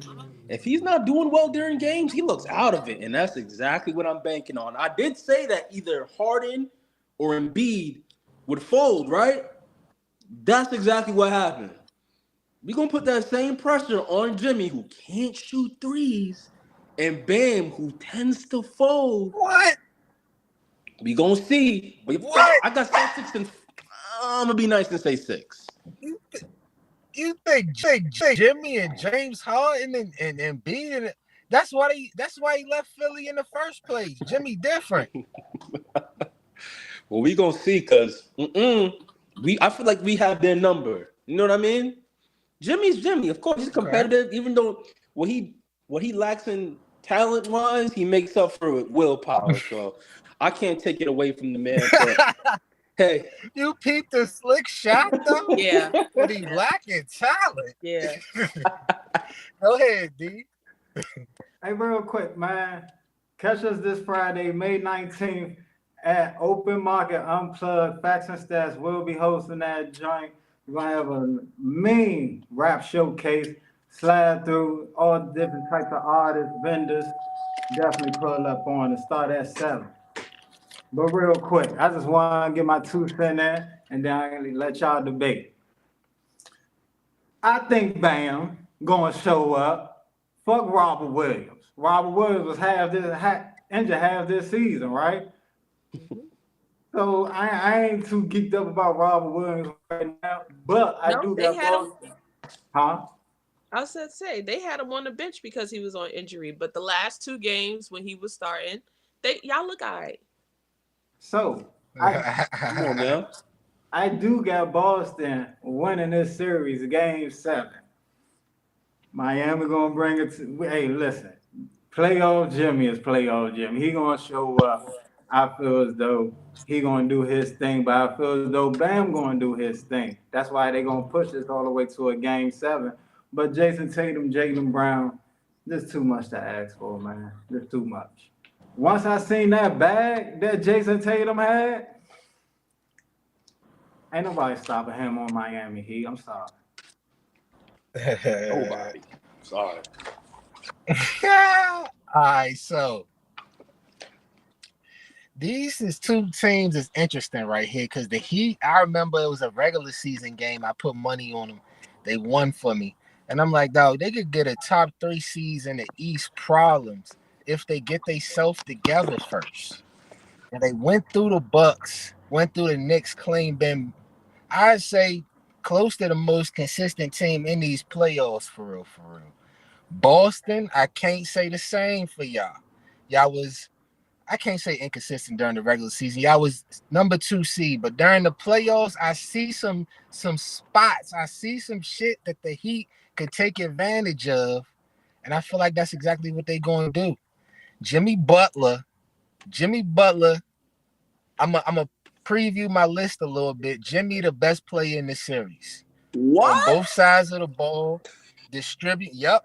F: if he's not doing well during games, he looks out of it, and that's exactly what I'm banking on. I did say that either Harden or Embiid would fold, right? That's exactly what happened. We're going to put that same pressure on Jimmy, who can't shoot threes, and Bam, who tends to fold.
C: What?
F: We going to see.
C: What?
F: I got Celtics, and I'm going to be nice and say 6.
C: You think Jimmy and James Harden and Embiid, that's why he left Philly in the first place. Jimmy different.
F: Well, we going to see, because I feel like we have their number. You know what I mean? Jimmy's Jimmy. Of course, he's competitive, right? Even though what he lacks in talent-wise, he makes up for it with willpower. So I can't take it away from the man. But, hey.
C: You peeped the slick shot, though?
E: Yeah.
C: But he lacking talent.
E: Yeah.
C: Go ahead, D.
D: Hey, real quick, man. Catch us this Friday, May 19th at Open Market Unplugged. Facts and Stats will be hosting that joint. We're going to have a mean rap showcase, slide through all different types of artists, vendors. Definitely pull up on and start at 7. But real quick, I just want to get my 2 cents in there, and then I'm going to let y'all debate. I think Bam going to show up. Fuck Robert Williams. Robert Williams was injured half this season, right? So I ain't too geeked up about Robert Williams right now, but I do got Boston. Huh?
E: I was going to say, they had him on the bench because he was on injury, but the last 2 games when he was starting, y'all look all right.
D: So,
F: come on, man.
D: I do got Boston winning this series, Game 7. Miami gonna bring it to. Hey, listen, playoff Jimmy is playoff Jimmy. He gonna show up. I feel as though he gonna do his thing, but I feel as though Bam gonna do his thing. That's why they gonna push this all the way to a Game 7. But Jason Tatum, Jaylen Brown, this too much to ask for, man. This too much. Once I seen that bag that Jason Tatum had, ain't nobody stopping him on Miami Heat. I'm sorry.
F: Nobody. Sorry.
C: All right, so These is two teams is interesting right here because the Heat, I remember it was a regular season game. I put money on them. They won for me. And I'm like, dog, they could get a top 3 seeds in the East problems if they get themselves together first. And they went through the Bucks, went through the Knicks, clean been, I'd say, close to the most consistent team in these playoffs for real, for real. Boston, I can't say the same for y'all. Y'all was, I can't say inconsistent during the regular season. Y'all was number 2 seed, but during the playoffs, I see some spots. I see some shit that the Heat could take advantage of, and I feel like that's exactly what they're going to do. Jimmy Butler. I'm a preview my list a little bit. Jimmy, the best player in the series.
F: What?
C: On both sides of the ball, distributing,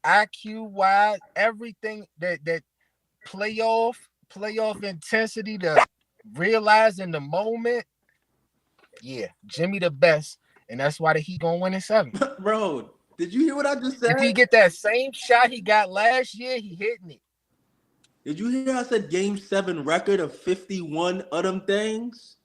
C: IQ wise, everything that playoff intensity to realize in the moment. Yeah, Jimmy the best, and that's why he gonna win in 7.
F: Bro, did you hear what I just said?
C: If he get that same shot he got last year, he hitting it.
F: Did you hear I said game 7 record of 51 of them things?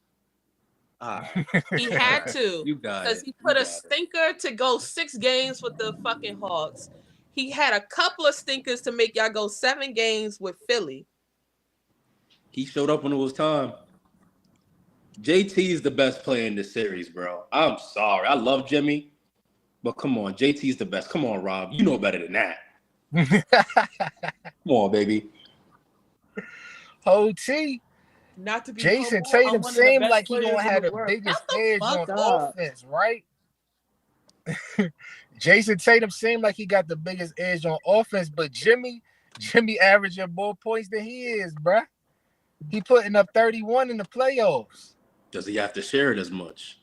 E: He had to.
F: You got it.
E: Because he put a stinker to go 6 games with the fucking Hawks. He had a couple of stinkers to make y'all go 7 games with Philly.
F: He showed up when it was time. JT is the best player in this series, bro. I'm sorry. I love Jimmy, but come on. JT's the best. Come on, Rob. You know better than that. Come on, baby.
C: OT.
E: Not to be
C: Jason
E: humble,
C: Tatum seemed like he gonna have the biggest edge on offense, right? Jason Tatum seemed like he got the biggest edge on offense, but Jimmy averaging more points than he is, bruh. He putting up 31 in the playoffs.
F: Does he have to share it as much?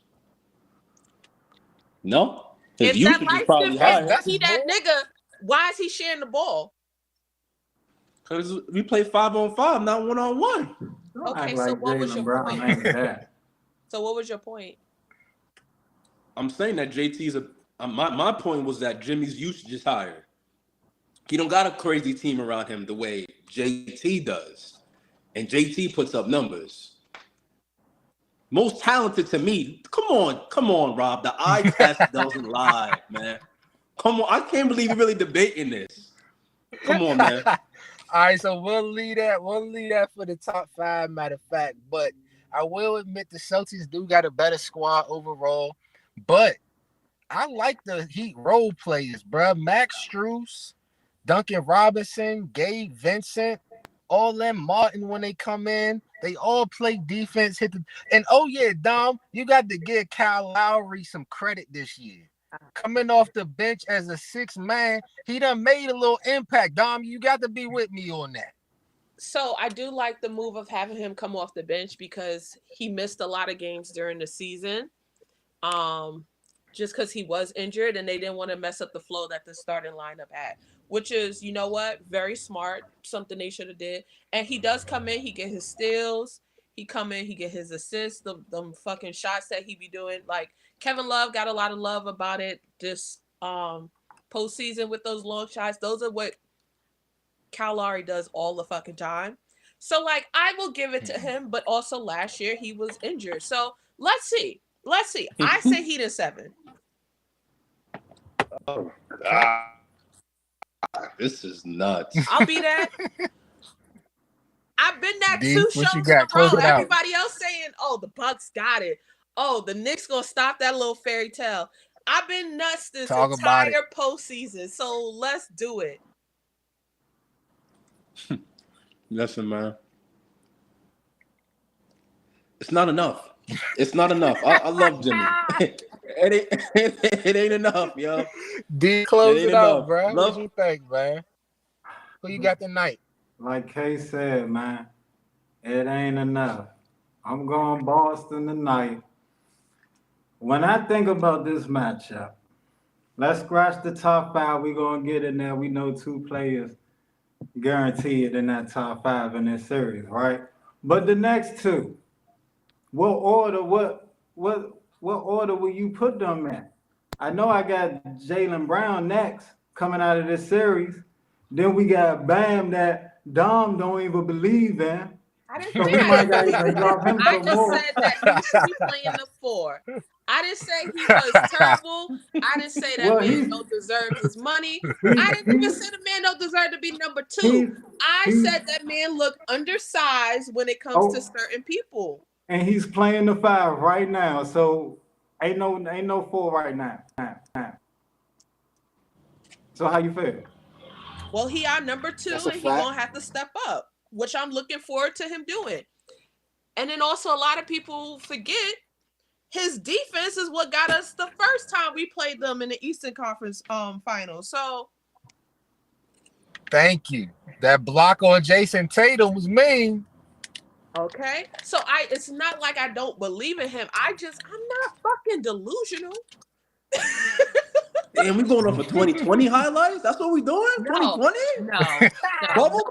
F: No. His
E: if
F: usage
E: that
F: is probably higher.
E: He that nigga, why is he sharing the ball?
F: Because we play 5-on-5, not 1-on-1.
E: Okay, so what was your point? So what was your point?
F: I'm saying that JT's my point was that Jimmy's usage is higher. He don't got a crazy team around him the way JT does. And JT puts up numbers. Most talented to me. Come on, Rob. The eye test doesn't lie, man. Come on. I can't believe you're really debating this. Come on, man.
C: All right, so we'll leave that for the top 5, matter of fact. But I will admit the Celtics do got a better squad overall. But I like the Heat role players, bro. Max Strus, Duncan Robinson, Gabe Vincent, all them Martin when they come in. They all play defense, and oh yeah, Dom, you got to give Kyle Lowry some credit this year. Coming off the bench as a 6th man, he done made a little impact. Dom, you got to be with me on that.
E: So I do like the move of having him come off the bench because he missed a lot of games during the season. Just because he was injured and they didn't want to mess up the flow that the starting lineup had, which is, you know what, very smart, something they should have did. And he does come in, he get his steals, he come in, he get his assists, the fucking shots that he be doing. Like Kevin Love got a lot of love about it this postseason with those long shots. Those are what Kyle Lowry does all the fucking time. So like I will give it to him, but also last year he was injured. So let's see. I say Heat in 7.
F: Oh, this is nuts.
E: I'll be that. I've been that
C: D,
E: 2 shows in a row. Everybody else saying, "Oh, the Bucks got it. Oh, the Knicks gonna stop that little fairy tale." I've been nuts this entire postseason, so let's do it.
F: Listen, man. It's not enough. It's not enough. I love Jimmy. It ain't enough, yo.
C: D, close it out, bro. What you think, man? Who you got tonight?
D: Like Kay said, man, it ain't enough. I'm going Boston tonight. When I think about this matchup, let's scratch the top 5. We're going to get in there. We know 2 players guaranteed in that top 5 in this series, right? But the next 2, what order will you put them in? I know I got Jaylen Brown next coming out of this series. Then we got Bam that Dom don't even believe in.
E: I didn't
D: So
E: say
D: we
E: I
D: might
E: didn't
D: gotta
E: believe
D: even
E: in
D: drop
E: him.
D: him
E: I
D: some
E: just
D: more.
E: said that he should be playing the 4. I didn't say he was terrible. I didn't say that
D: Well,
E: man don't deserve his money. I didn't even
D: he's
E: say the man don't deserve to be number 2.
D: he's
E: I
D: he's
E: said that man looked undersized when it comes to
D: oh,
E: certain people.
D: and he's playing the 5 right now. So ain't no 4 right now. So how you feel?
E: Well, he our number 2,
B: That's a
E: and he
B: fact.
E: gonna have to step up, which I'm looking forward to him doing. And then also a lot of people forget his defense is what got us the first time we played them in the Eastern Conference final. So
C: Thank you. That block on Jason Tatum was mean.
E: okay. So it's not like I don't believe in him. I'm not fucking delusional.
F: And we going off of 2020 highlights? That's what we doing?
E: No.
F: 2020?
E: No.
F: Bubble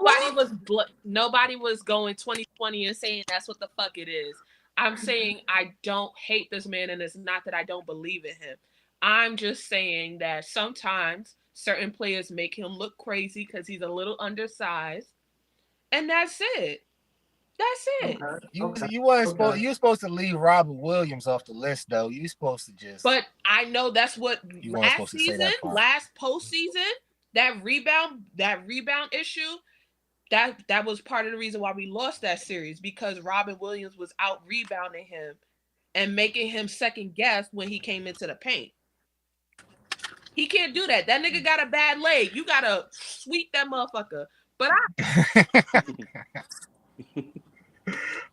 E: Nobody was going 2020 and saying that's what the fuck it is. I'm saying I don't hate this man, and it's not that I don't believe in him. I'm just saying that sometimes certain players make him look crazy because he's a little undersized, and that's it. That's it.
C: You weren't supposed. You were supposed to leave Robert Williams off the list, though. You supposed to just.
E: But I know that's what
C: you weren't supposed to say that part.
E: last postseason, that rebound issue. That was part of the reason why we lost that series, because Robin Williams was out rebounding him and making him second guess when he came into the paint. He can't do that. That nigga got a bad leg. You gotta sweep that motherfucker. But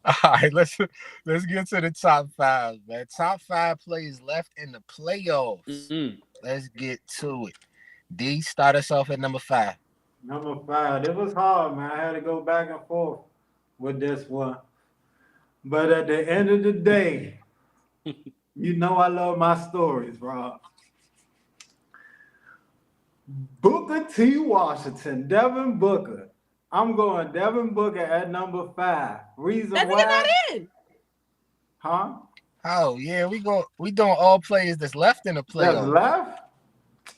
C: All right, let's get to the top 5, man. Top 5 players left in the playoffs.
F: Mm-hmm.
C: Let's get to it. D, start us off at number 5.
D: Number 5. It was hard, man. I had to go back and forth with this one. But at the end of the day, you know I love my stories, Rob. Booker T. Washington, Devin Booker. I'm going Devin Booker at number 5. Reason
E: that
D: why?
E: nigga not in.
D: Huh?
C: Oh yeah, we doing all players that's left in the playoffs.
D: That's left?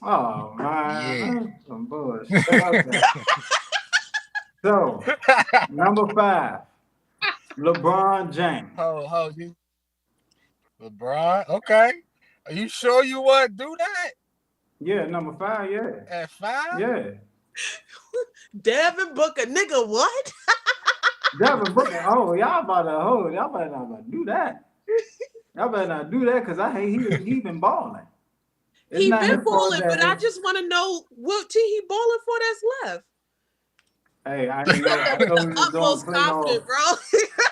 D: Oh man,
C: Yeah.
D: that's some bullshit. Okay. So number 5, LeBron James.
C: Oh, you LeBron? Okay. Are you sure you want to do that?
D: Yeah, number 5, yeah.
C: At 5?
D: Yeah.
E: Devin Booker, nigga, what?
D: Devin Booker. Oh, y'all better not do that. Y'all better not do that because I hate he been balling.
E: He been balling, but I just want to know what team he balling for that's left.
D: Hey, I thought we was doing playoffs,
E: bro.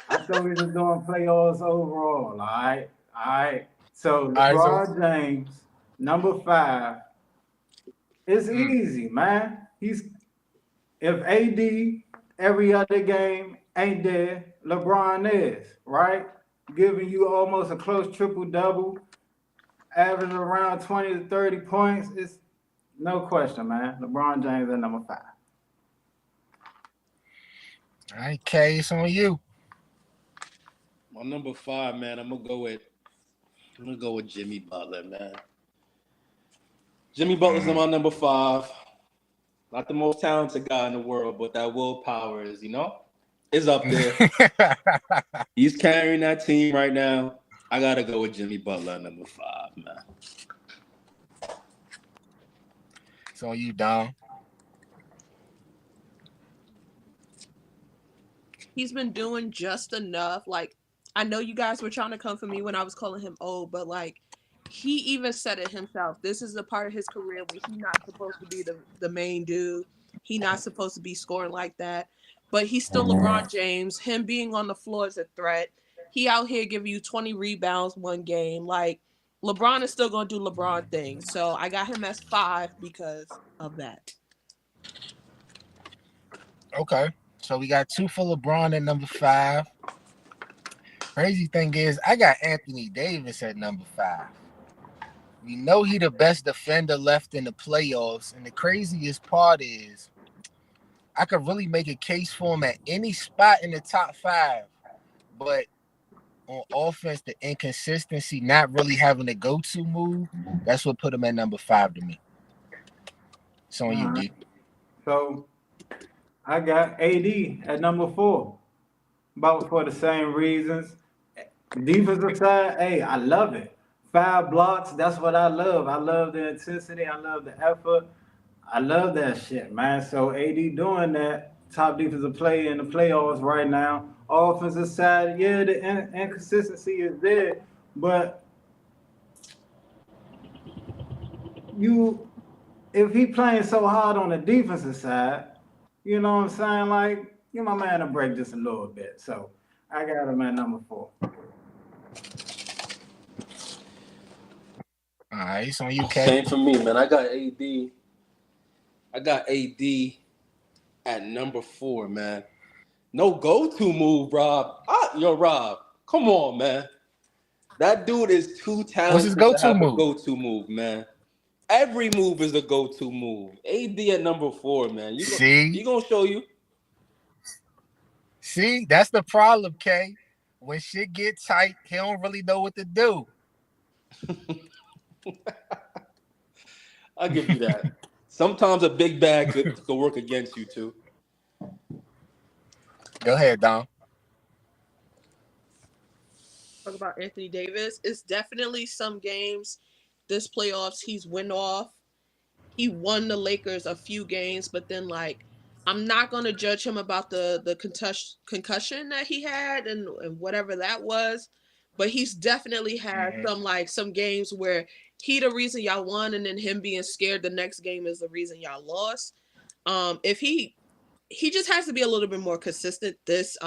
D: I thought we was doing playoffs overall. All right. So LeBron James, number 5. It's easy, man. If AD every other game ain't there, LeBron is, right? Giving you almost a close triple-double, averaging around 20 to 30 points. It's no question, man. LeBron James at number 5.
C: All right, K, it's on you.
F: My number 5, man, I'm gonna go with Jimmy Butler, man. Jimmy Butler's my number 5. Not the most talented guy in the world, but that willpower is up there. He's carrying that team right now. I gotta go with Jimmy Butler, number 5, man.
C: It's on you, Dom.
E: He's been doing just enough. Like, I know you guys were trying to come for me when I was calling him old, but like, he even said it himself. This is the part of his career where he's not supposed to be the main dude. He's not supposed to be scoring like that. But he's still LeBron James. Him being on the floor is a threat. He out here giving you 20 rebounds one game. Like, LeBron is still going to do LeBron things. So I got him as 5 because of that.
C: Okay. So we got 2 for LeBron at number 5. Crazy thing is, I got Anthony Davis at number 5. We know he the best defender left in the playoffs, and the craziest part is I could really make a case for him at any spot in the top 5, but on offense, the inconsistency, not really having a go-to move, that's what put him at number 5 to me. It's on you, D.
D: So I got AD at number 4, about for the same reasons. Defensive side, hey, I love it. 5 blocks, that's what I love. I love the intensity. I love the effort. I love that shit, man. So AD doing that, top defensive player in the playoffs right now. Offensive side, yeah, the inconsistency is there, but you, if he playing so hard on the defensive side, you know what I'm saying? Like, give my man a break just a little bit. So I got him at number 4.
C: All right, it's on you, K.
F: Same for me, man. I got AD. I got AD at number 4, man. No go-to move, Rob. Rob, come on, man. That dude is too
C: What's his
F: talented to
C: go-to
F: have a
C: move?
F: go-to move, man. Every move is a go-to move. AD at number 4, man. He gonna show you.
C: See, that's the problem, K. When shit get tight, he don't really know what to do.
F: I'll give you that. Sometimes a big bag could work against you too.
C: Go ahead, Dom.
E: Talk about Anthony Davis. It's definitely some games this playoffs he's win off. He won the Lakers a few games, but then like I'm not gonna judge him about the concussion that he had and whatever that was, but he's definitely had some games where he the reason y'all won, and then him being scared the next game is the reason y'all lost. If he just has to be a little bit more consistent this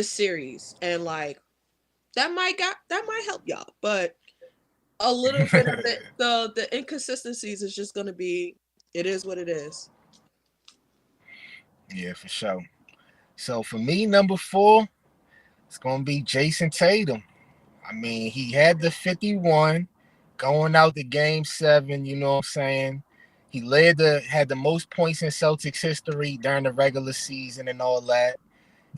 E: series, and like that might help y'all, but a little bit of the inconsistencies is just gonna be, it is what it is.
C: Yeah, for sure. So for me, number 4, it's gonna be Jason Tatum. I mean, he had the 51 going out the game 7, you know what I'm saying? He had the most points in Celtics history during the regular season and all that.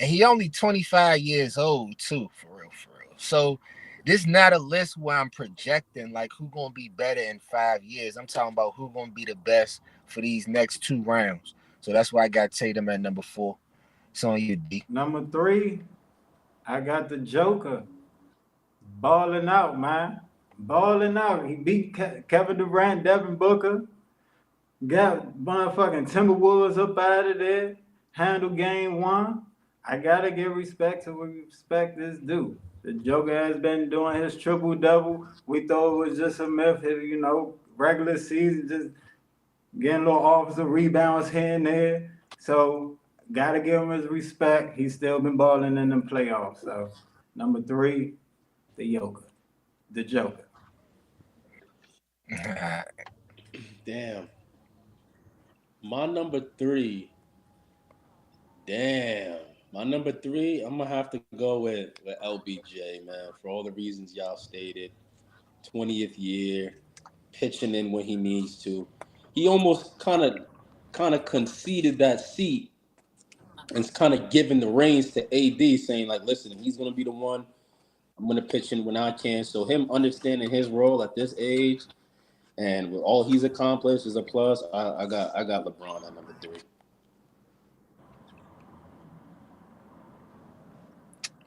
C: And he only 25 years old too, for real. So this not a list where I'm projecting like who gonna be better in 5 years. I'm talking about who gonna be the best for these next 2 rounds. So that's why I got Tatum at number 4. It's on you, D.
D: Number 3, I got the Joker. Balling out, man. Balling out. He beat Kevin Durant, Devin Booker. Got motherfucking Timberwolves up out of there. Handle game 1. I gotta give respect to what respect is due. The Joker has been doing his triple-double. We thought it was just a myth, regular season, just getting a little offensive rebounds here and there. So, gotta give him his respect. He's still been balling in the playoffs. So, number 3, the Joker.
F: Damn. My number 3. Damn. My number 3, I'm gonna have to go with LBJ, man, for all the reasons y'all stated. 20th year, pitching in when he needs to. He almost kind of conceded that seat and kind of giving the reins to AD, saying like, listen, he's gonna be the one. I'm gonna pitch in when I can. So him understanding his role at this age and with all he's accomplished is a plus. I got LeBron at number 3.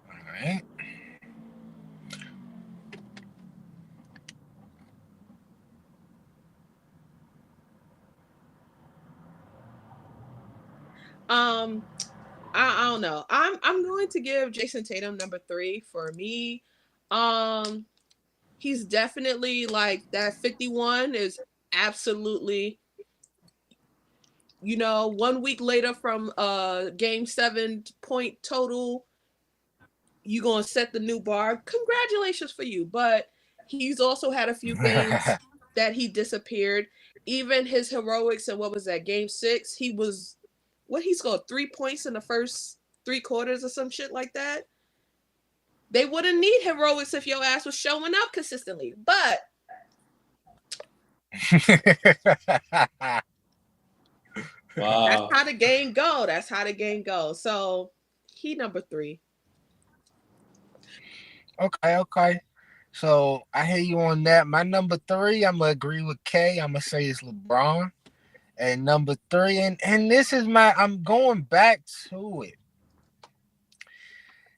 C: All right.
E: I don't know. I'm going to give Jason Tatum number 3 for me. He's definitely like that 51 is absolutely, 1 week later from game 7 point total, you gonna set the new bar. Congratulations for you. But he's also had a few games that he disappeared. Even his heroics and what was that, game 6, he scored 3 points in the first 3 quarters or some shit like that. They wouldn't need heroics if your ass was showing up consistently. But
F: wow.
E: That's how the game go. So he number 3.
C: Okay. So I hear you on that. My number 3, I'm gonna agree with K. I'm gonna say it's LeBron. And number 3, and this is I'm going back to it.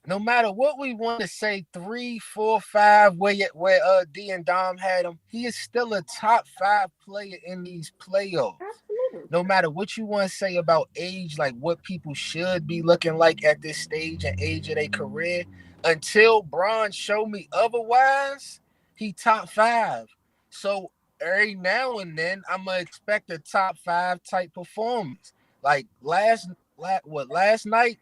C: No matter what we want to say, 3, 4, 5, where D and Dom had him, he is still a top 5 player in these playoffs.
E: Absolutely.
C: No matter what you want to say about age, like what people should be looking like at this stage and age of their career, until Bron showed me otherwise, he top 5. So every now and then, I'm gonna expect a top 5 type performance. Like last night.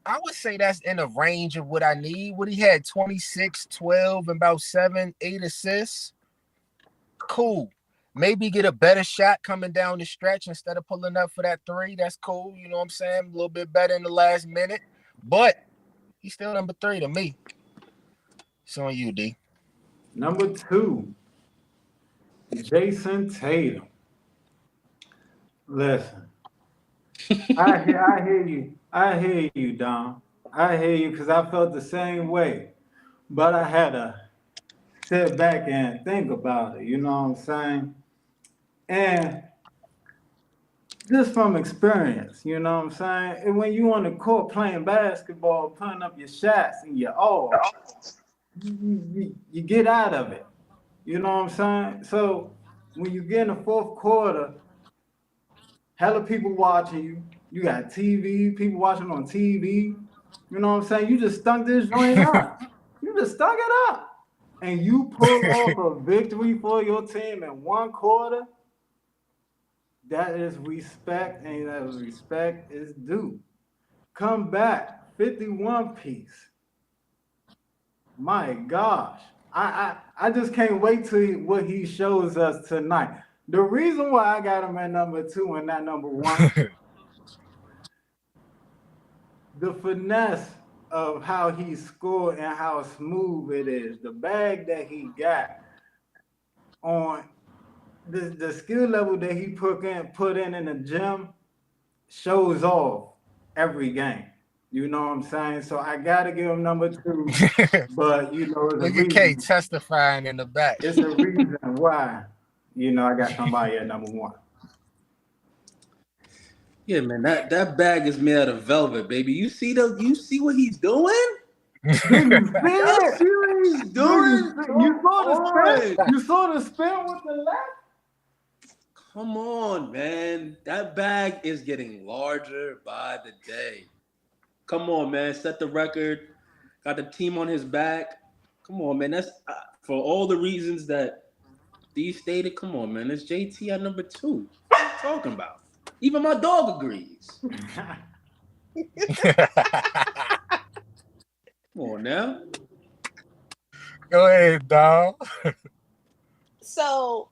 C: I would say that's in the range of what I need. What he had 26, 12, and about 7, 8 assists. Cool. Maybe get a better shot coming down the stretch instead of pulling up for that 3. That's cool. You know what I'm saying? A little bit better in the last minute. But he's still number 3 to me. It's on you, D.
D: Number 2, Jason Tatum. Listen, I hear you. I hear you, Dom. I hear you because I felt the same way. But I had to sit back and think about it. You know what I'm saying? And just from experience, you know what I'm saying? And when you on the court playing basketball, putting up your shots and your all, you get out of it. You know what I'm saying? So when you get in the fourth quarter, hella people watching you. You got TV, people watching on TV. You know what I'm saying? You just stunk this joint up. You just stunk it up. And you pull off a victory for your team in one quarter. That is respect, and that respect is due. Come back, 51 piece. My gosh. I just can't wait to what he shows us tonight. The reason why I got him at number 2 and not number 1, the finesse of how he scored and how smooth it is. The bag that he got on the skill level that he put in the gym shows off every game. You know what I'm saying? So I gotta give him number 2. But you know,
C: Nigga K testifying in the back.
D: It's a reason why. You know, I got somebody at number 1.
F: Yeah, man, that bag is made out of velvet, baby. You see what he's doing?
D: You see what he's doing? You saw the spin with the left?
F: Come on, man. That bag is getting larger by the day. Come on, man. Set the record. Got the team on his back. Come on, man. That's for all the reasons that Steve stated. Come on, man. It's JT at number 2. What are you talking about? Even my dog agrees. Come on now.
C: Go ahead, dog.
E: So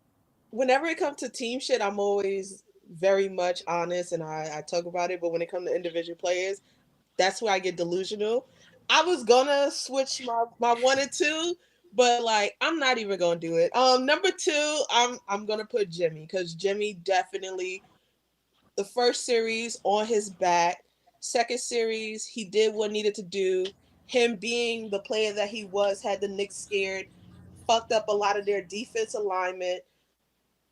E: whenever it comes to team shit, I'm always very much honest and I talk about it. But when it comes to individual players, that's where I get delusional. I was gonna switch my 1 and 2, but like I'm not even gonna do it. Number 2, I'm gonna put Jimmy because Jimmy definitely the first series on his back. Second series, he did what needed to do. Him being the player that he was had the Knicks scared, fucked up a lot of their defense alignment.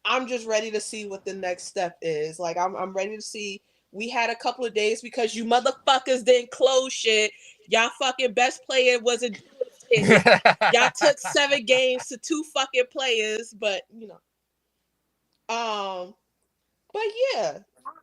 E: I'm just ready to see what the next step is. Like I'm ready to see. We had a couple of days because you motherfuckers didn't close shit. Y'all fucking best player wasn't doing shit. Y'all took 7 games to 2 fucking players, but you know. But yeah,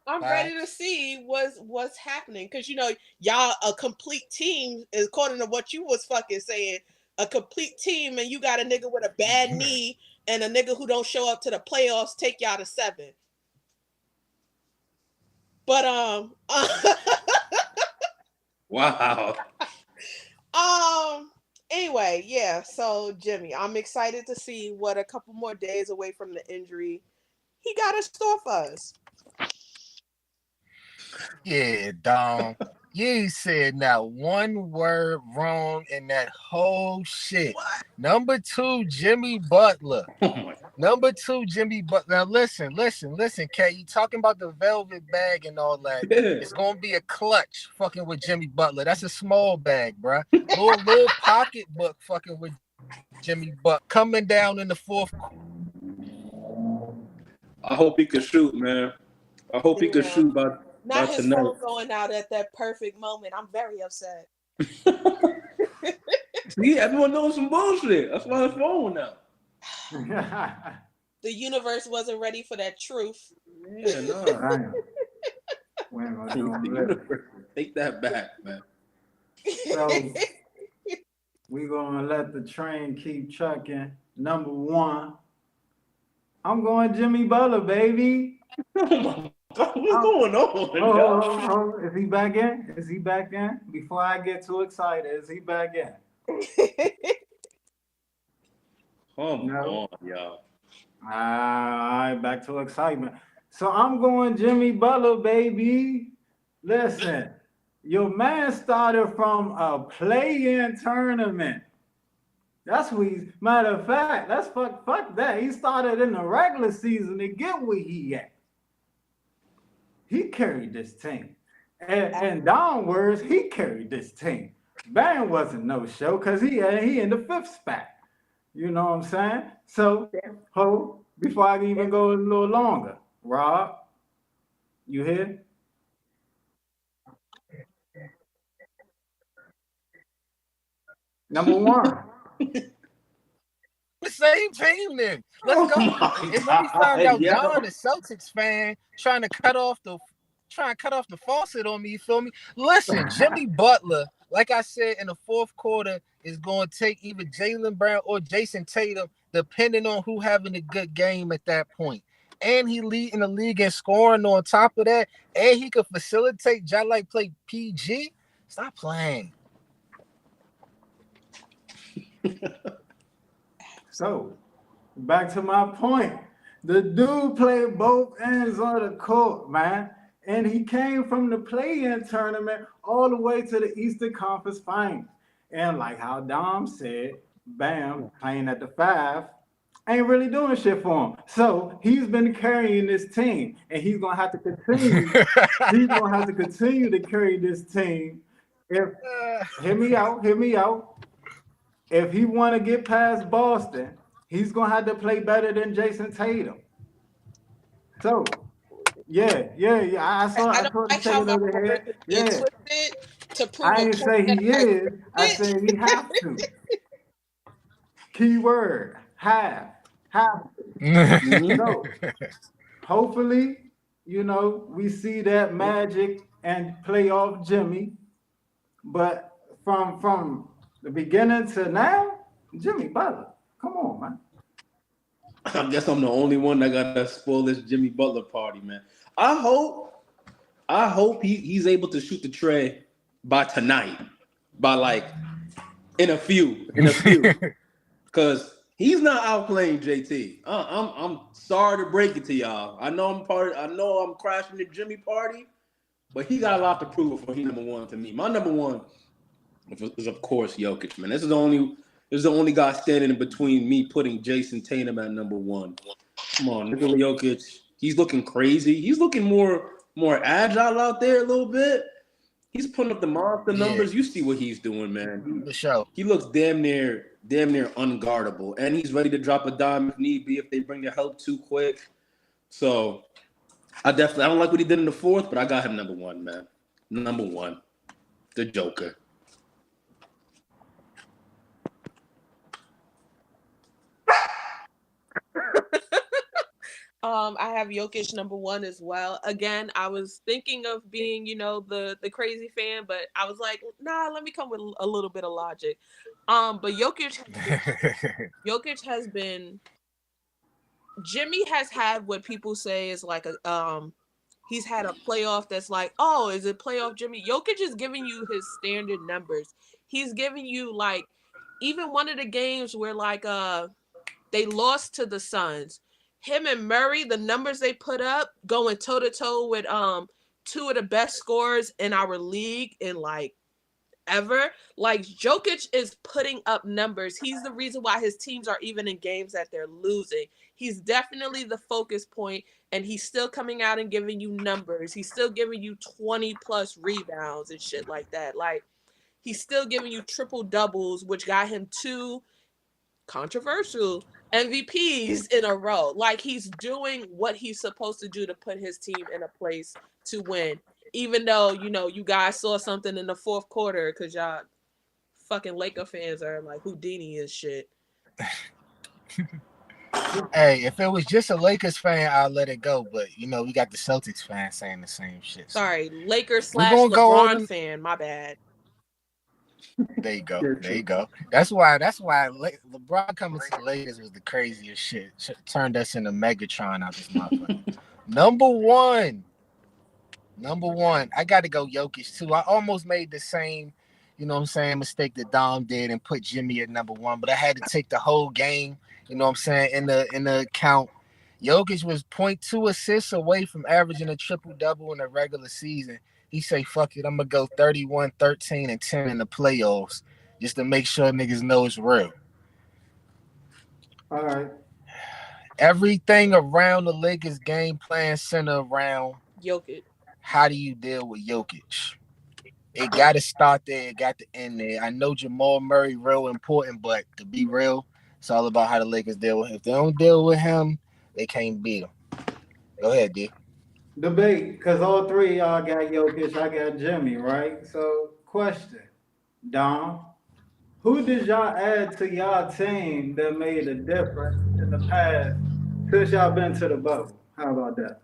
E: I'm ready to see what's happening because you know y'all a complete team, according to what you was fucking saying, a complete team, and you got a nigga with a bad knee and a nigga who don't show up to the playoffs take y'all to 7. But
F: wow.
E: Anyway, yeah. So Jimmy, I'm excited to see what a couple more days away from the injury he got in store for us.
C: Yeah, Dom. You said not one word wrong in that whole shit. What? Number 2, Jimmy Butler. Number 2, Jimmy Butler. Now listen, K. You talking about the velvet bag and all that. Yeah. It's gonna be a clutch fucking with Jimmy Butler. That's a small bag, bruh. Little pocketbook fucking with Jimmy Butler. Coming down in the fourth.
F: I hope he could shoot, man. I hope he could shoot by
E: Not his
F: tonight.
E: phone going out at that perfect moment. I'm very upset.
F: See, everyone knows some bullshit. That's why his phone went out.
E: The universe wasn't ready for that truth.
F: Yeah, no. Take that back, man.
D: So we're gonna let the train keep trucking. Number 1, I'm going Jimmy Butler, baby.
F: Oh my God, what's going on?
D: Is he back in? Is he back in? Before I get too excited, is he back in?
F: Come on, y'all.
D: All right, back to excitement. So I'm going Jimmy Butler, baby. Listen, your man started from a play-in tournament. That's what he's, matter of fact, that's fuck that. He started in the regular season to get where he at. He carried this team. And downwards, he carried this team. Bam wasn't no show because he in the 5th spot. You know what I'm saying? So, before I even go a little longer, Rob, you here? Number 1.
C: The same team then. Let's go. And let me find out Don, the Celtics fan, trying to cut off the faucet on me, you feel me? Listen, Jimmy Butler, like I said, in the 4th quarter, is going to take either Jaylen Brown or Jason Tatum, depending on who having a good game at that point. And he leading the league in scoring on top of that, and he could facilitate like play PG. Stop playing.
D: So, back to my point. The dude played both ends of the court, man. And he came from the play-in tournament all the way to the Eastern Conference Finals. And like how Dom said, Bam, playing at the 5, ain't really doing shit for him. So he's been carrying this team, and he's gonna have to continue. He's gonna have to continue to carry this team. Hear me out. If he want to get past Boston, he's gonna have to play better than Jason Tatum. So, yeah. I saw the Tatum over here. Yeah. I didn't say he is. I said he have to. Keyword: have. So, hopefully, we see that magic and playoff Jimmy. But from the beginning to now, Jimmy Butler. Come on, man.
F: I guess I'm the only one that got to spoil this Jimmy Butler party, man. I hope he's able to shoot the tray by tonight, by in a few, because he's not outplaying JT. I'm sorry to break it to y'all. I know I'm crashing the Jimmy party, but he got a lot to prove before he's number 1 to me. My number 1 is of course Jokic, man. This is the only guy standing in between me putting Jason Tatum at number 1. Come on, Nikola Jokic. He's looking crazy. He's looking more agile out there a little bit. He's putting up the monster numbers. You see what he's doing, man.
C: The show.
F: He looks damn near unguardable, and he's ready to drop a dime if need be if they bring the help too quick. So I don't like what he did in the 4th, but I got him number 1, man. Number 1, the Joker.
E: I have Jokic number 1 as well. Again, I was thinking of being, the crazy fan, but I was like, nah, let me come with a little bit of logic. But Jokic has been Jimmy has had what people say is like he's had a playoff that's like, oh, is it playoff Jimmy? Jokic is giving you his standard numbers. He's giving you even one of the games where they lost to the Suns. Him and Murray, the numbers they put up, going toe-to-toe with 2 of the best scorers in our league in ever. Jokic is putting up numbers. He's the reason why his teams are even in games that they're losing. He's definitely the focus point, and he's still coming out and giving you numbers. He's still giving you 20-plus rebounds and shit like that. He's still giving you triple doubles, which got him 2 controversial MVPs in a row. Like, he's doing what he's supposed to do to put his team in a place to win. Even though, you guys saw something in the fourth quarter because y'all fucking Laker fans are like Houdini and shit.
C: Hey, if it was just a Lakers fan, I'll let it go. But we got the Celtics fan saying the same shit. So.
E: Sorry, Lakers / LeBron fan. My bad.
C: There you go. There you go. That's why LeBron coming to the Lakers was the craziest shit. Turned us into Megatron out this motherfucker. Number one. I got to go Jokic too. I almost made the same, mistake that Dom did and put Jimmy at number one, but I had to take the whole game, in the account. Jokic was 0.2 assists away from averaging a triple-double in the regular season. He say, fuck it, I'm going to go 31, 13, and 10 in the playoffs just to make sure niggas know it's real.
D: All right.
C: Everything around the Lakers game plan center around
E: Jokic.
C: How do you deal with Jokic? It got to start there. It got to end there. I know Jamal Murray real important, but to be real, it's all about how the Lakers deal with him. If they don't deal with him, they can't beat him. Go ahead, D.
D: Debate, because all three of y'all got Jokic, I got Jimmy, right? So, question, Dom, who did y'all add to y'all team that made a difference in the past since y'all been to the bubble? How about that?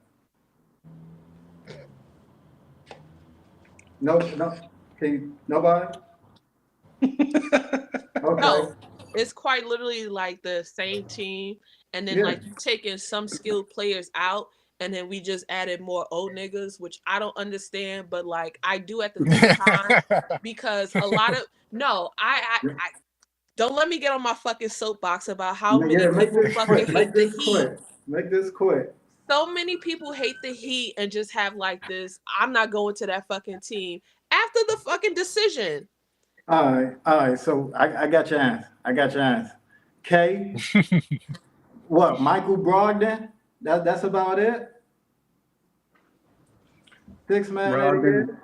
D: No, nobody? Okay.
E: No, it's quite literally like the same team, and then like you taking some skilled players out, and then we just added more old niggas, which I don't understand, but like I do at the same time because a lot of I don't let me get on my fucking soapbox about how many people fucking hate the Heat.
D: Make this quick.
E: So many people hate the Heat and just have like this, I'm not going to that fucking team after the fucking decision.
D: All right. So I got your answer. K. What? Michael Brogdon? That's about it. 6-man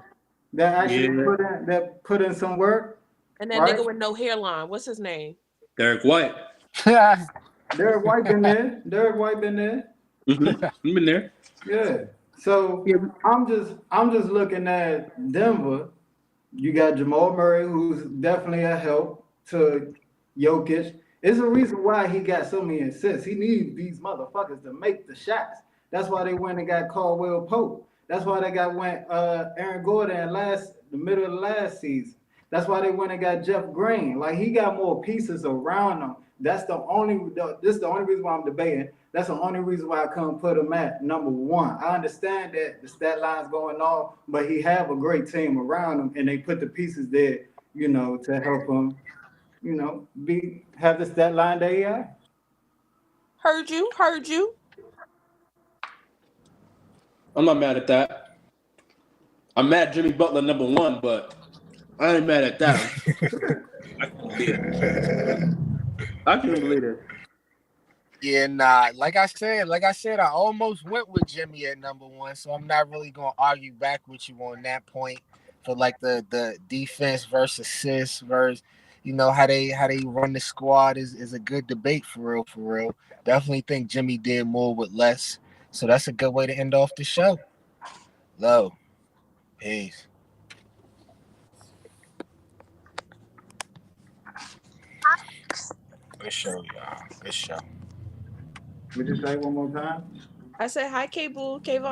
D: that actually put in some work.
E: And that nigga with no hairline, what's his name?
F: Derek White.
D: Derek White been there.
F: Mm-hmm. Been there.
D: Yeah. So I'm just looking at Denver. You got Jamal Murray, who's definitely a help to Jokic. It's a reason why he got so many assists. He needs these motherfuckers to make the shots. That's why they went and got Caldwell Pope. That's why they went Aaron Gordon the middle of the last season. That's why they went and got Jeff Green. Like, he got more pieces around him. This is the only reason why I'm debating. That's the only reason why I couldn't put him at number one. I understand that the stat line's going off, but he have a great team around him, and they put the pieces there, to help him, have the stat line that he had.
E: Heard you.
F: I'm not mad at that. I'm mad at Jimmy Butler number one, but I ain't mad at that. I can't believe it.
C: Yeah, nah. Like I said, I almost went with Jimmy at number one, so I'm not really gonna argue back with you on that point for like the defense versus assists versus how they run the squad is a good debate for real. Definitely think Jimmy did more with less, so that's a good way to end off the show. Low, peace. Good show, y'all. Good show.
D: Would you say one more time?
E: I said hi, K-Boo. K-Von.